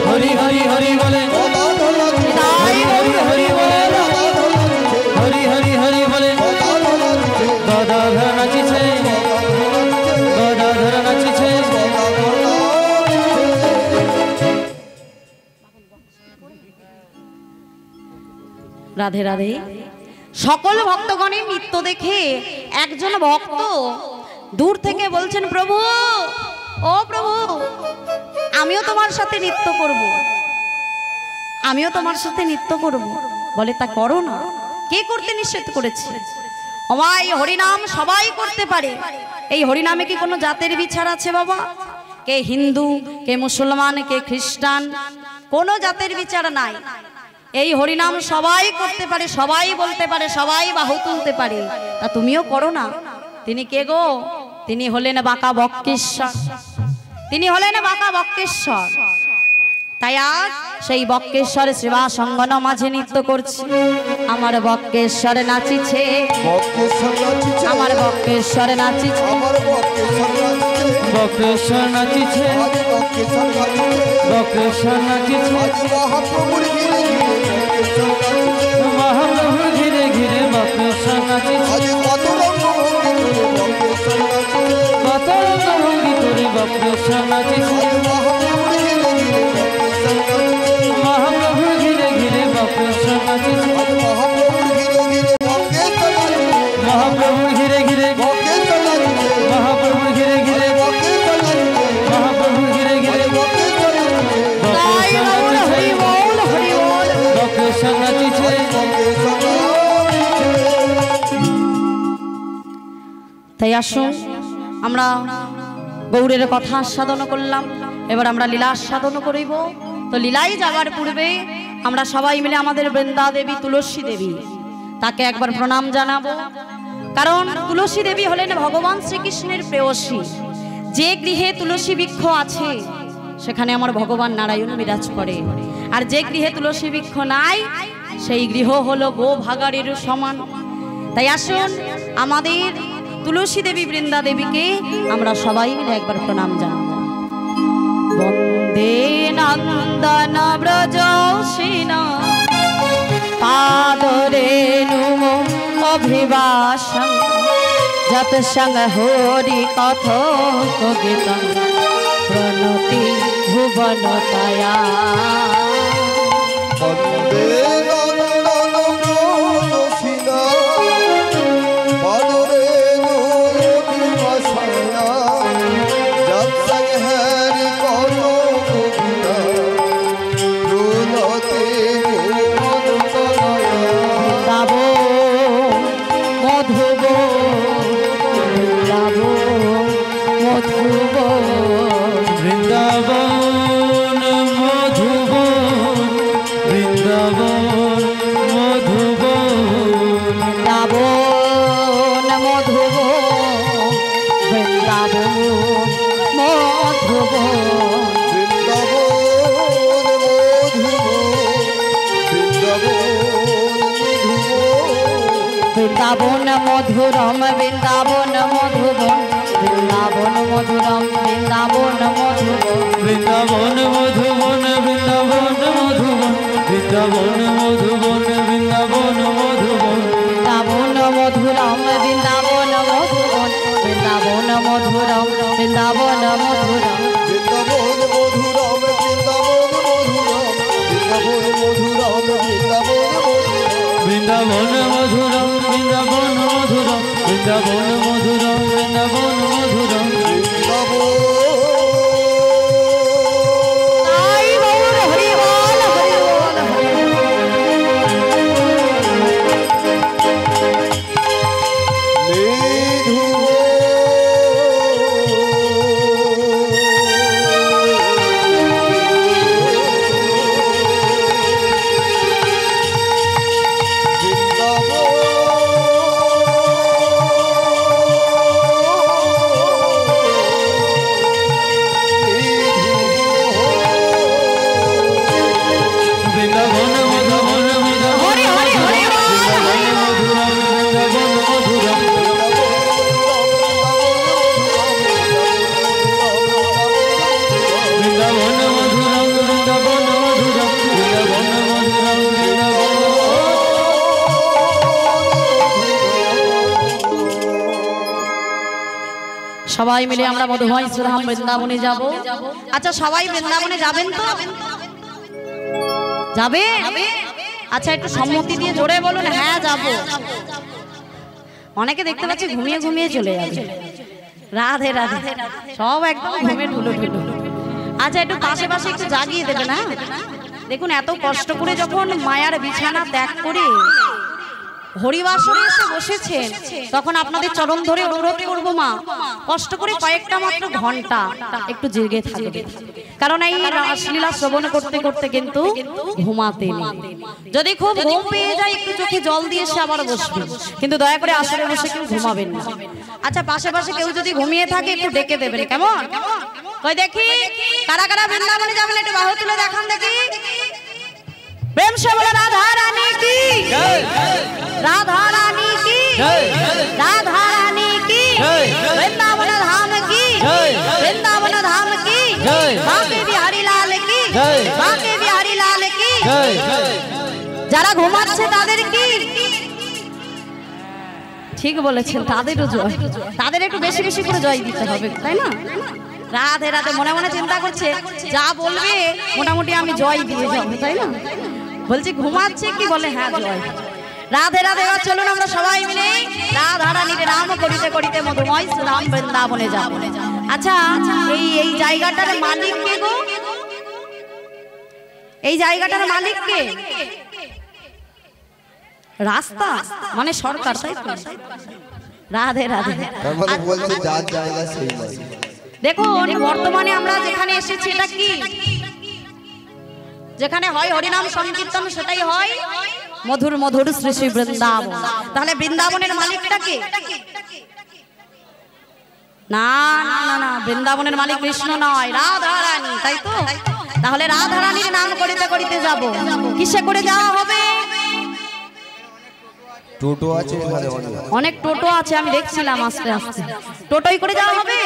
হরি হরি হরি বলে, নিতাই গৌর হরি বলে, হরি হরি হরি বলে, গদাধর নাচিছে, গদাধর নাচিছে। রাধে রাধে। সকল ভক্তগণের নৃত্য দেখে একজন ভক্ত দূর থেকে বলছেন, প্রভু ও প্রভু, আমিও তোমার সাথে নৃত্য করব, আমিও তোমার সাথে নৃত্য করব। বলে তা করো না। কে করতে নিষেধ করেছে? এই হরিনাম সবাই করতে পারে। এই হরিনামে কি কোনো জাতের বিচার আছে বাবা? কে হিন্দু, কে মুসলমান, কে খ্রিস্টান, কোনো জাতের বিচার নাই। এই হরিনাম সবাই করতে পারে, সবাই বলতে পারে, সবাই বাহু তুলতে পারে। তা তুমিও করো না। তিনি কে গো? তিনি হলেন বাঁকা বক্রেশ্বর। তিনি হলেন বাঁকা বক্রেশ্বর। তাই আজ সেই বক্রেশ্বরে শ্রীবাস অঙ্গন মাঝে নৃত্য করছে। আমার বক্রেশ্বরে নাচিছে, আমার বক্রেশ্বরে নাচিছে, বক্রেশ্বর নাচিছে, বক্রেশ্বর নাচিছে, মহাপ্রভুর ঘিরে ঘিরে বক্রেশ্বর নাচিছে, কত রঙ্গভঙ্গি করে বক্রেশ্বর নাচিছে, মহাপ্রভুর ঘিরে ঘিরে বক্রেশ্বর নাচিছে, মহাপ্রভুর ঘিরে ঘিরে, মহাপ্রভুর ঘিরে ঘিরে, মহাপ্রভুর ঘিরে ঘিরে বক্রেশ্বর নাচিছে। তাই আসুন, আমরা গৌরের কথা আস্বাদন করলাম, এবার আমরা লীলা আস্বাদন করিব। তো লীলায় যাওয়ার পূর্বে আমরা সবাই মিলে আমাদের বৃন্দা দেবী তুলসী দেবী, তাকে একবার প্রণাম জানাবো। কারণ তুলসী দেবী হলেন ভগবান শ্রীকৃষ্ণের প্রেয়সী। যে গৃহে তুলসী বৃক্ষ আছে সেখানে আমার ভগবান নারায়ণ বিরাজ করে, আর যে গৃহে তুলসী বৃক্ষ নাই সেই গৃহ হলো গো ভাগাড়ের সমান। তাই আসুন, আমাদের তুলসী দেবী বৃন্দা দেবীকে আমরা সবাই মিলে একবার প্রণাম জানাবো। বন্দে নন্দন ব্রজসীন পাদরেণুম অভিবাসং যত সঙ্গ হরি কথোক গীতং প্রণতি ভুবনতয়া। বৃন্দাবন মধু বৃন্দাবন মধুরম বৃন্দাবন মধুবন বৃন্দাবন মধুরম বৃন্দাবন মধুবন বৃন্দাবন মধুবন বৃন্দাবন মধুবন বৃন্দাবন মধুবন বৃন্দাবন মধুবন বৃন্দাবন মধুরম বৃন্দাবন মধুবন বৃন্দাবন মধুরম বৃন্দাবন মধুরম বৃন্দাবন মধুরাম বৃন্দাবন মধুরাম বৃন্দাবন মধুরাম বৃন্দাবন মধুরাম বৃন্দাবন মধুরম বৃন্দাবন মধুরম বৃন্দাবন মধুরম তাই গৌর হরি বল হরি বল হরি সবাই মিলে আমরা মধুময় শ্রীধাম বৃন্দাবনে যাব। আচ্ছা সবাই বৃন্দাবনে যাবেন তো? যাবে? আচ্ছা একটু সম্মতি দিয়ে জোরে বলুন হ্যাঁ যাব। অনেকে দেখতে পাচ্ছি ঘুমিয়ে ঘুমিয়ে চলে যাবে। রাধে রাধে, সব একদম ঘুমে ঢুলো ঢুলো। আচ্ছা একটু পাশে পাশে একটু জাগিয়ে দেবে না? দেখুন এত কষ্ট করে যখন মায়ার বিছানা ত্যাগ করে হরিবাসরে এসে বসেছেন, তখন আপনাদের চরণ ধরে অনুরোধ করবো মা, কষ্ট করে কয়েকটা মাত্র ঘন্টা একটু জেগে থাকবে। কারণ এই রাসলীলা শ্রবণ করতে করতে কিন্তু ঘুমাতে নেই। যদি খুব ঘুম পেয়ে যায় একটু চোখে জল দিয়ে এসে আবার বসবে, কিন্তু দয়া করে আসরে বসে কেউ ঘুমাবেন না। আচ্ছা পাশে পাশে কেউ যদি ঘুমিয়ে থাকে একটু ডেকে দেবেন, কেমন? কই দেখি কারা কারা বৃন্দাবনে যাবেন একটু বাহু তুলে দেখান দেখি। প্রেম সে বলে রাধা রানী কি, রাধা রানী की, राधा रानी की, वृंदावन धाम की, वृंदावन धाम की, बांके बिहारी लाल की, बांके बिहारी लाल की। যারা ঘুমাচ্ছে তাদের কি? ঠিক বলেছেন, তাদেরও জয়। তাদের একটু বেশি বেশি করে জয় দিতে হবে, তাই না? রাধে রাধে মনে মনে চিন্তা করছে যা বলবে মোটামুটি আমি জয় দিয়ে যাবো, তাই না? বলছি ঘুমাচ্ছে কি বলে হ্যাঁ জয়। রাধে রাধে, চলুন আমরা সবাই মিলে রাধা রানীর নাম করিতে করিতে মধুময় শ্রীধাম বৃন্দাবনে যাব। আচ্ছা এই জায়গাটার মালিক কে গো? এই জায়গাটার মালিক কে? রাস্তা মানে সরকার, তাই তো? রাধে রাধে। দেখুন বর্তমানে আমরা যেখানে এসেছি এটা কি? যেখানে হয় হরিনাম সংকীর্তন সেটাই হয় মধুর মধুর শ্রী শ্রী বৃন্দাবন। তাহলে বৃন্দাবনের মালিকটা কে? না না না না, বৃন্দাবনের মালিক কৃষ্ণ নয়, রাধা রানী, তাই তো? তাহলে রাধা রানীর নাম করিতে করিতে যাব। কিসে করে যাওয়া হবে? টোটো আছে, অনেক টোটো আছে, আমি দেখছিলাম আস্তে আস্তে। টোটোই করে যাওয়া হবে?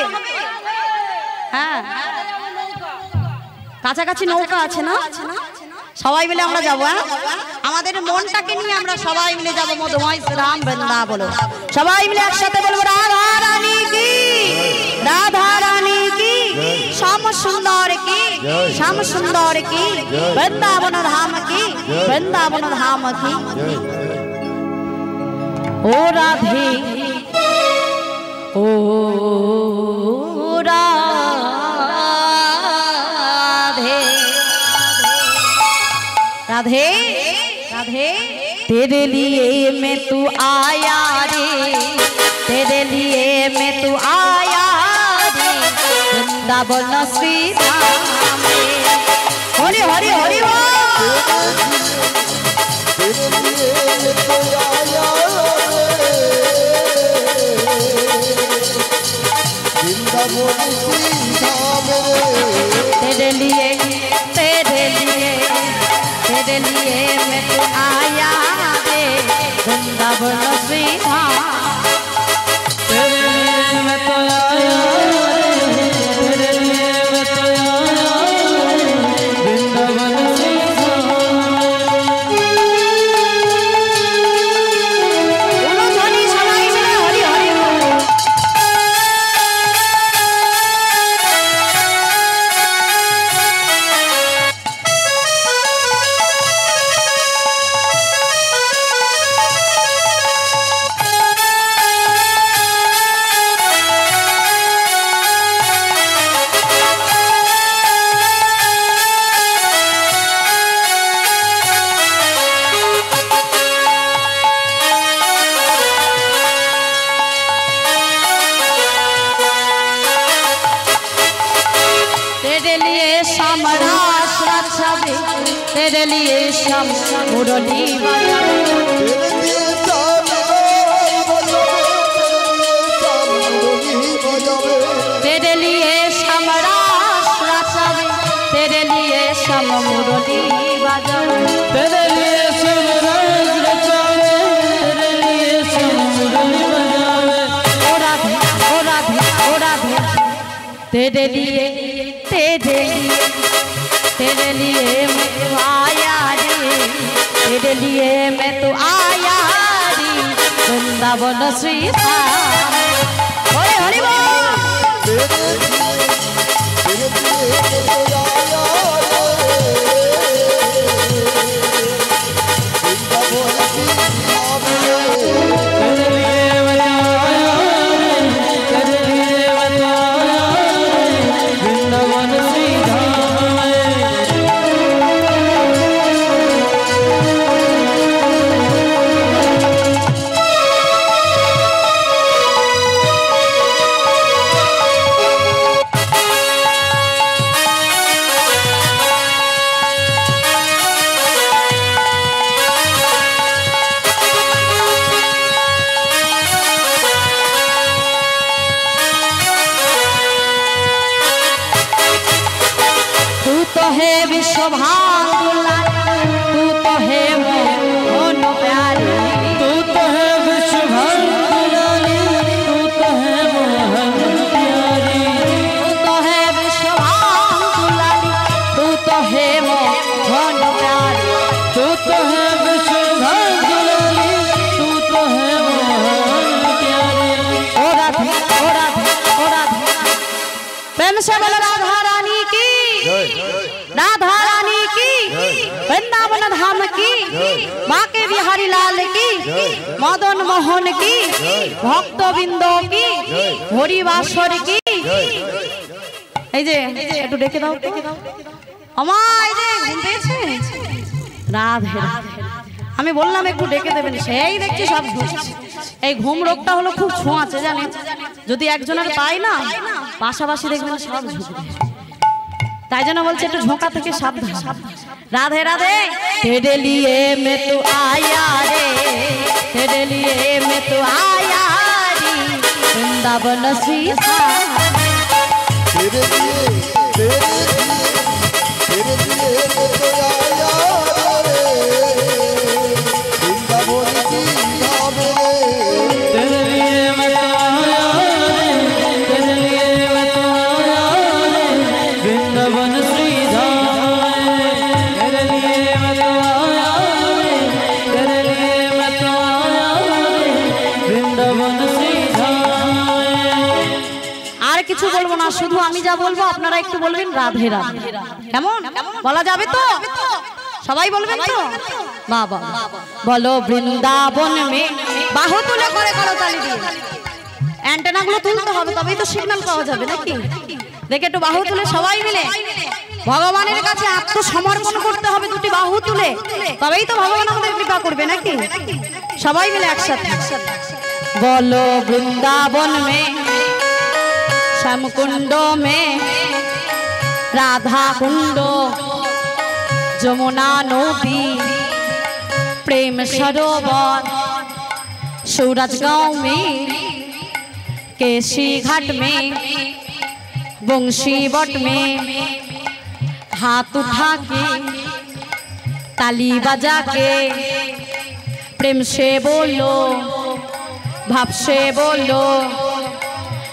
হ্যাঁ, কাছাকাছি নৌকা আছে না? সবাই মিলে আমরা যাবো। আমাদের মনটাকে নিয়ে আমরা সবাই মিলে যাবো মধুময় শ্রীধাম বৃন্দাবন। সবাই মিলে একসাথে বলবো রাধা রানী কি, রাধা রানী কি, শ্যাম সুন্দর কি, শ্যাম সুন্দর কি, বৃন্দাবন ধাম কি, বৃন্দাবন ধাম কি। ও রাধে ও राधे राधे, तेरे लिए मैं तू आया रे, तेरे लिए मैं तू आया रे, वृंदावन श्री धाम। हरि हरि हरि तेरे लिए तेरे लिए मैं तो आया रे, वृंदावन श्री धाम। तेरे लिए मैं तो आया रे, तेरे लिए मैं तो आया रे, वृंदावन श्री धाम। बोलो ध्वनि सबाई मिले हरि हरि बोल। तेरे लिए समरास रचबे, तेरे लिए शम मुरली बजावे। तेरे लिए तेरे लिए समरास रचबे, तेरे लिए शम मुरली बजावे। तेरे लिए समरास रचावे, तेरे लिए सममुरली बजावे। ओ राधे ओ राधे ओ राधे, तेरे लिए तेरे लिए तेरे लिए मैं तो आया रे, तेरे लिए मैं तो आया रे, वृंदावन श्री धाम। हरि हरि बोल। तेरे लिए मैं तो आया रे, तेरे लिए मैं तो आया रे, वृंदावन श्री धाम में। तू तो है विश्वभानुला, तू तो है मोहन प्यारी। तू तो है विश्वभानुलाली, तू तो है मोहन प्यारी। तू तो है विश्वभानुला, तू तो है मोहन प्यारी। तू तो है विश्वभानुलाली, तू तो है मोहन प्यारी। ओ राधे ओ राधे ओ राधे, प्रेम से बोलो राधा रानी की, राधा रानी की, वृंदावन धाम की, माँ के बिहारी लाल की, मदन मोहन की, भक्त बिंदो की, हरि बासर की। এই যে একটু ডেকে দাও তো আমার, এই যে ঘুম পেয়েছে রাধে। আমি বললাম একটু ডেকে দেবেন, সেই দেখছি সব ঘুমছে। এই ঘুম রোগটা হলো খুব ছোঁয়াচে জানেন, যদি একজনের পাই না পাশাপাশি দেখবেন সব ঝুঁকবে। তাই জন্য বলছে একটু ঝোঁকা থেকে সাবধান। राधे राधे। तेरे लिए मैं तो आया रे, तेरे लिए मैं तो आया रे, वृंदावन श्री धाम। तेरे लिए मैं तो आया रे, वृंदावन की धाम रे। तेरे लिए मैं तो आया रे, तेरे लिए मैं तो आया रे, वृंदावन श्री धाम। तेरे लिए मैं तो आया रे, तेरे लिए मैं तो आया रे, वृंदावन श्री धाम। আর কিছু বলবো না, শুধু আমি যা বলবো আপনারা একটু বলবেন রাধে রাধে। কেমন বলা যাবে তো? সবাই বলবেন তো? বাবা বলো বৃন্দাবন মে, বাহু তুলে করে করতালি দিয়ে অ্যান্টেনা গুলো তুলতে হবে, তবেই তো সিগন্যাল পাওয়া যাবে নাকি? দেখে একটু বাহু তুলে সবাই মিলে ভগবানের কাছে আত্মসমর্পণ করতে হবে, দুটি বাহু তুলে, তবেই তো ভগবান আমাদের কৃপা করবে নাকি? সবাই মিলে একসাথে বলো বৃন্দাবন মে, श्याम कुंड में, राधा कुंड, जमुना नदी, प्रेम सरोवर, सूरज गांव में, केसी घाट में, बंशी बट में, हाथ उठा के ताली बजा के প্রেম সে বললো ভাব সে বললো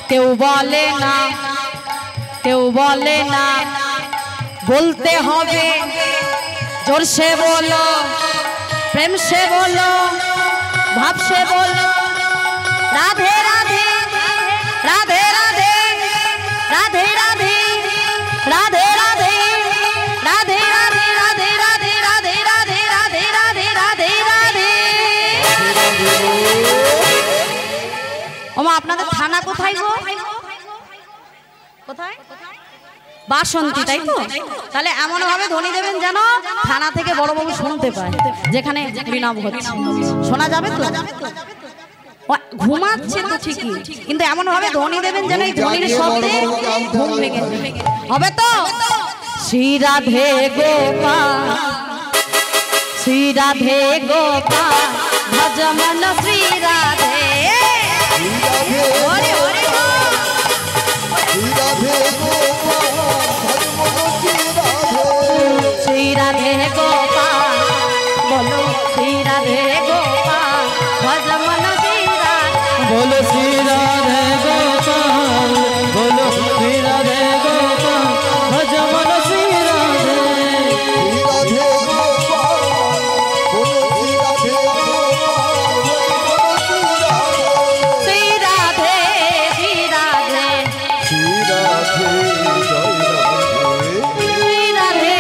কেউ বলে না বলতে হবে জোর সে বলো প্রেম সে বলো ভাব সে বলো রাধে রাধে রাধে রাধে রাধে রাধে রাধে রাধে রাধে রাধে রাধে রাধে রাধে রাধে রাধে রাধে রাধে রাধে। ওমা আপনাদের থানা কোথায় গো? কোথায়? বাসন্তী, তাই তো? তাহলে এমন ভাবে ধ্বনি দেবেন যেন থানা থেকে বড়বাবু শুনতে পায় যেখানে বিনাম হচ্ছে। শোনা যাবে তো? ঘুমাচ্ছে তো ঠিকই, কিন্তু এমন ভাবে ধ্বনি দেবেন যেন এই ধ্বনির শব্দে ঘুম ভেঙে হবে তো। শ্রী রাধে গোপাল শ্রী রাধে গোপাল ভজ মন শ্রী রাধে হরে হরে শ্রী রাধে গোপাল বলো শ্রী রাধে গোপাল ভজ মন শ্রী রাধে बोलो श्री राधे गोपाल बोलो श्री राधे गोपाल भज मन श्री राधे श्री राधे श्री राधे श्री राधे श्री राधे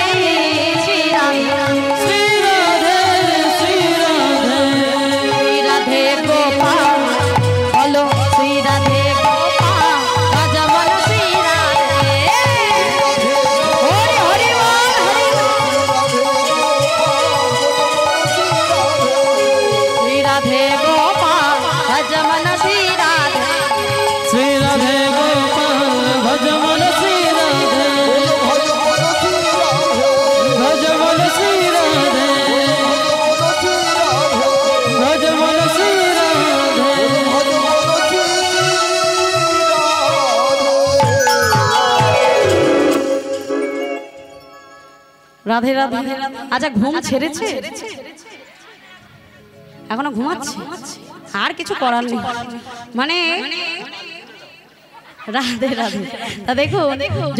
श्री राधे श्री राधे श्री राधे गोपाल बोलो श्री राधे गोपाल भज मन श्री राधे हरि हरि बोल हरि श्री राधे गोपाल भज मन श्री राधे श्री राधे गोपाल भज मन श्री राधे भज मन श्री राधे भज मन श्री राधे রাধে রাধে। আচ্ছা ঘুম ছেড়েছে? এখনো ঘুমাচ্ছে? আর কিছু করার নেই, মানে রাধে রাধে। তা দেখো,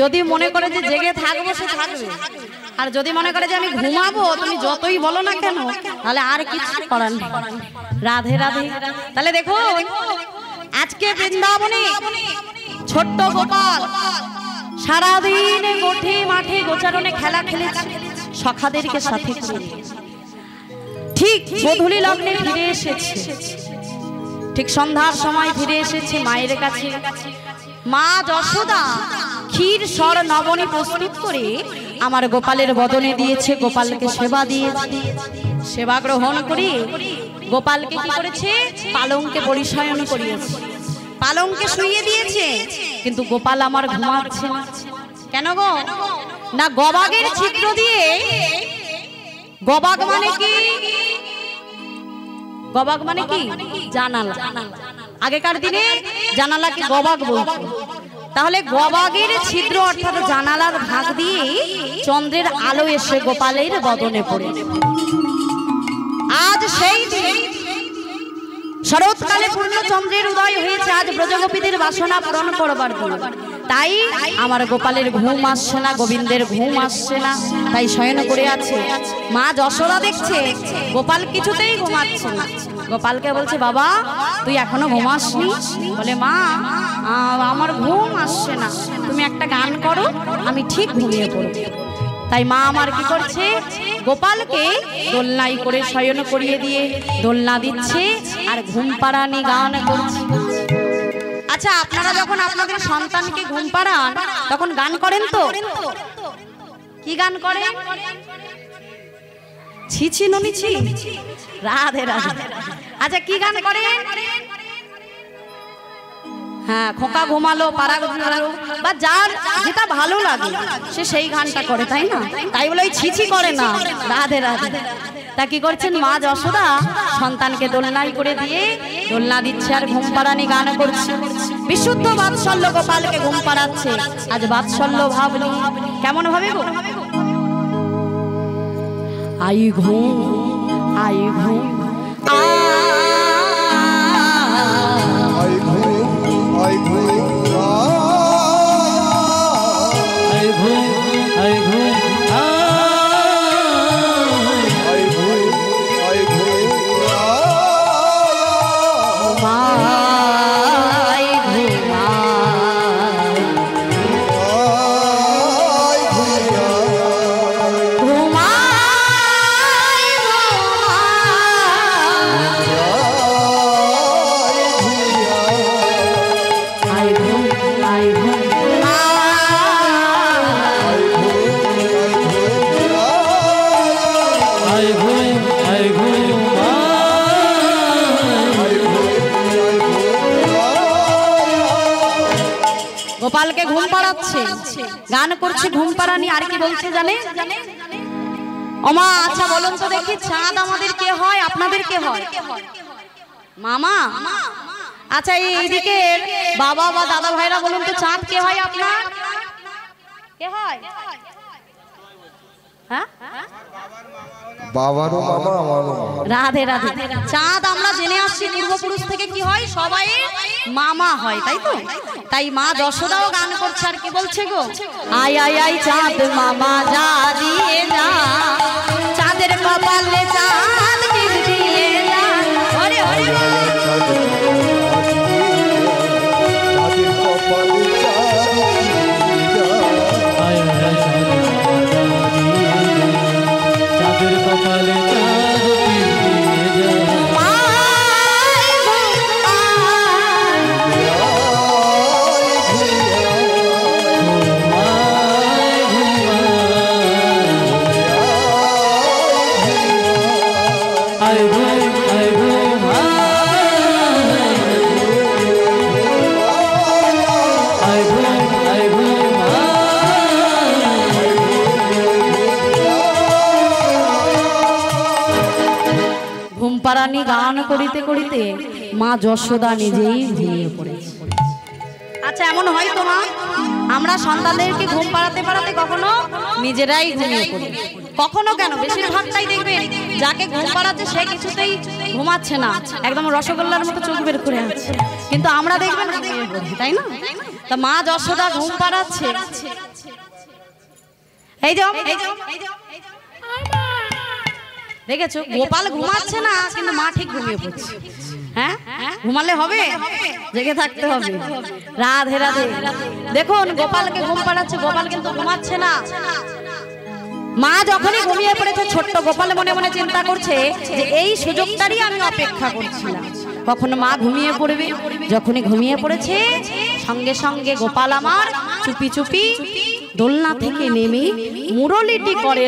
যদি মনে করে যে জেগে থাকবো সে থাকবে, আর যদি মনে করে যে আমি ঘুমাবো তুমি যতই বলো না কেন তাহলে আর কিছু করার নেই। রাধে রাধে। তাহলে দেখো আজকে বৃন্দাবনে ছোট্ট গোপাল সারাদিন গোঠে মাঠে গোচারণে খেলা খেলেছে সখাদেরকে সাথে করে। ঠিক গোধূলি লগ্নে ফিরে এসেছে, ঠিক সন্ধ্যার সময় ফিরে এসেছে মায়ের কাছে। মা যশোদা ক্ষীর সর নবনী প্রস্তুত করে আমার গোপালের বদনে দিয়েছে, গোপালকে সেবা দিয়েছে। সেবা গ্রহণ করে গোপালকে কি করেছে? পালঙ্কে পরিশয়ন করিয়েছে, পালঙ্কে শুইয়ে দিয়েছে। কিন্তু গোপাল আমার ঘুমাচ্ছে না। কেন গো? না গবাগের ছিদ্র দিয়ে, গবাগ মানে কি? গবাগ মানে কি? জানালা। আগেকার দিনে জানালাকে গবাগ বলতো। তাহলে গবাগের ছিদ্র অর্থাৎ জানালার ভাগ দিয়ে চন্দ্রের আলো এসে গোপালের বদনে পড়ে। আজ সেই দিন শরৎকালে পূর্ণ চন্দ্রের উদয় হয়েছে। আজ ব্রজগোপীদের বাসনা পূরণ করবার দিন। তাই আমার গোপালের ঘুম আসছে না, গোবিন্দের ঘুম আসছে না, তাই শয়ন করে আছে। মা যশোদা দেখছে গোপাল কিছুতেই ঘুমাচ্ছে না। গোপালকে বলছে, বাবা তুই এখনো ঘুমাসনি? বলে, মা আমার ঘুম আসছে না, তুমি একটা গান করো, আমি ঠিক ঘুমিয়ে পড়ব। তাই মা আমার কি করছে? গোপালকে দোলনাই করে শয়ন করিয়ে দিয়ে দোলনা দিচ্ছে আর ঘুম পাড়ানি গান করছে। আচ্ছা আপনারা যখন আপনাদের সন্তানকে ঘুম পাড়ান তখন গান করেন তো? কি গান করেন? ছিছি ননিছি, রাধে রাধে। আচ্ছা কি গান করেন? হ্যাঁ, খোকা ঘুমালো, পাড়া ঘুমালো, বা যার যেটা ভালো লাগে সে সেই গানটা করে, তাই না? তাই বলে ওই ছিছি করে না, রাধে রাধে। তা কি করছেন মা যশোদা? সন্তানকে দোলনাই করে দিয়ে দোলনা দিচ্ছে আর ঘুম পাড়ানি গান করছে। বিশুদ্ধ বাৎসল্য গোপালকে ঘুম পাড়াচ্ছে। আজ বাৎসল্য ভাবনি কেমন ভাবে গো? আই ঘুম আই ঘুম ঘুম পাড়াচ্ছে, গান করছে ঘুম পাড়ানি। আর কি বলছে জানে? ওমা আচ্ছা বলুন তো দেখি, চাঁদ আমাদের কে হয়, আপনাদের কে হয়? মামা। আচ্ছা এইদিকে বাবা বা দাদা ভাইরা বলুন তো, চাঁদ কে হয় আপনার? কে হয়? হ্যাঁ, বাবারও মামা আমারও মামা। রাধে রাধে। চাঁদ আমরা জেনে আসছি পূর্বপুরুষ থেকে কি হয়, সবাই মামা হয়, তাই তো? তাই মা যশোদাও গান করছে, আর কি বলছে গো? আই আই আই চাঁদ মামা যা দিয়ে যা, চাঁদের কপালে চাঁদ টিপ দিয়ে যা। হরে হরে চাঁদের কপালে চাঁদের কপালে চাঁদ দিয়ে যা। ঘুমপাড়ানি গান করিতে করিতে মা যশোদা নিজেই ঘুমিয়ে পড়েছে। আচ্ছা এমন হয় তো মা, আমরা সন্তানদেরকে ঘুম পাড়াতে পাড়াতে কখনো নিজেরাই ঘুমিয়ে পড়ি, কখনো কেন বেশিরভাগটাই দেখবেন যাকে ঘুম পাড়াচ্ছে সে কিছুতেই ঘুমাচ্ছে না, একদম রসগোল্লার মতো চোখ বের করে আছে, কিন্তু আমরা দেখবেন ঘুমিয়ে পড়ি, তাই না? তা মা যশোদা ঘুম পাড়াচ্ছে, এই যে দেখেছো গোপাল ঘুমাচ্ছে না কিন্তু মা ঠিক ঘুমিয়ে পড়ছে। হ্যাঁ ঘুমালে হবে, জেগে থাকতে হবে। রাধে রাধে। দেখুন গোপালকে ঘুম পাড়াচ্ছে, গোপাল কিন্তু ঘুমাচ্ছে না। মা যখনই ঘুমিয়ে পড়েছে ছোট্ট গোপাল মনে মনে চিন্তা করছে যে এই সুযোগটারই আমি অপেক্ষা করছিলাম, কখন মা ঘুমিয়ে পড়বে। যখনই ঘুমিয়ে পড়েছে সঙ্গে সঙ্গে গোপাল আমার চুপি চুপি দোলনা থেকে নেমে মুরলিটি করে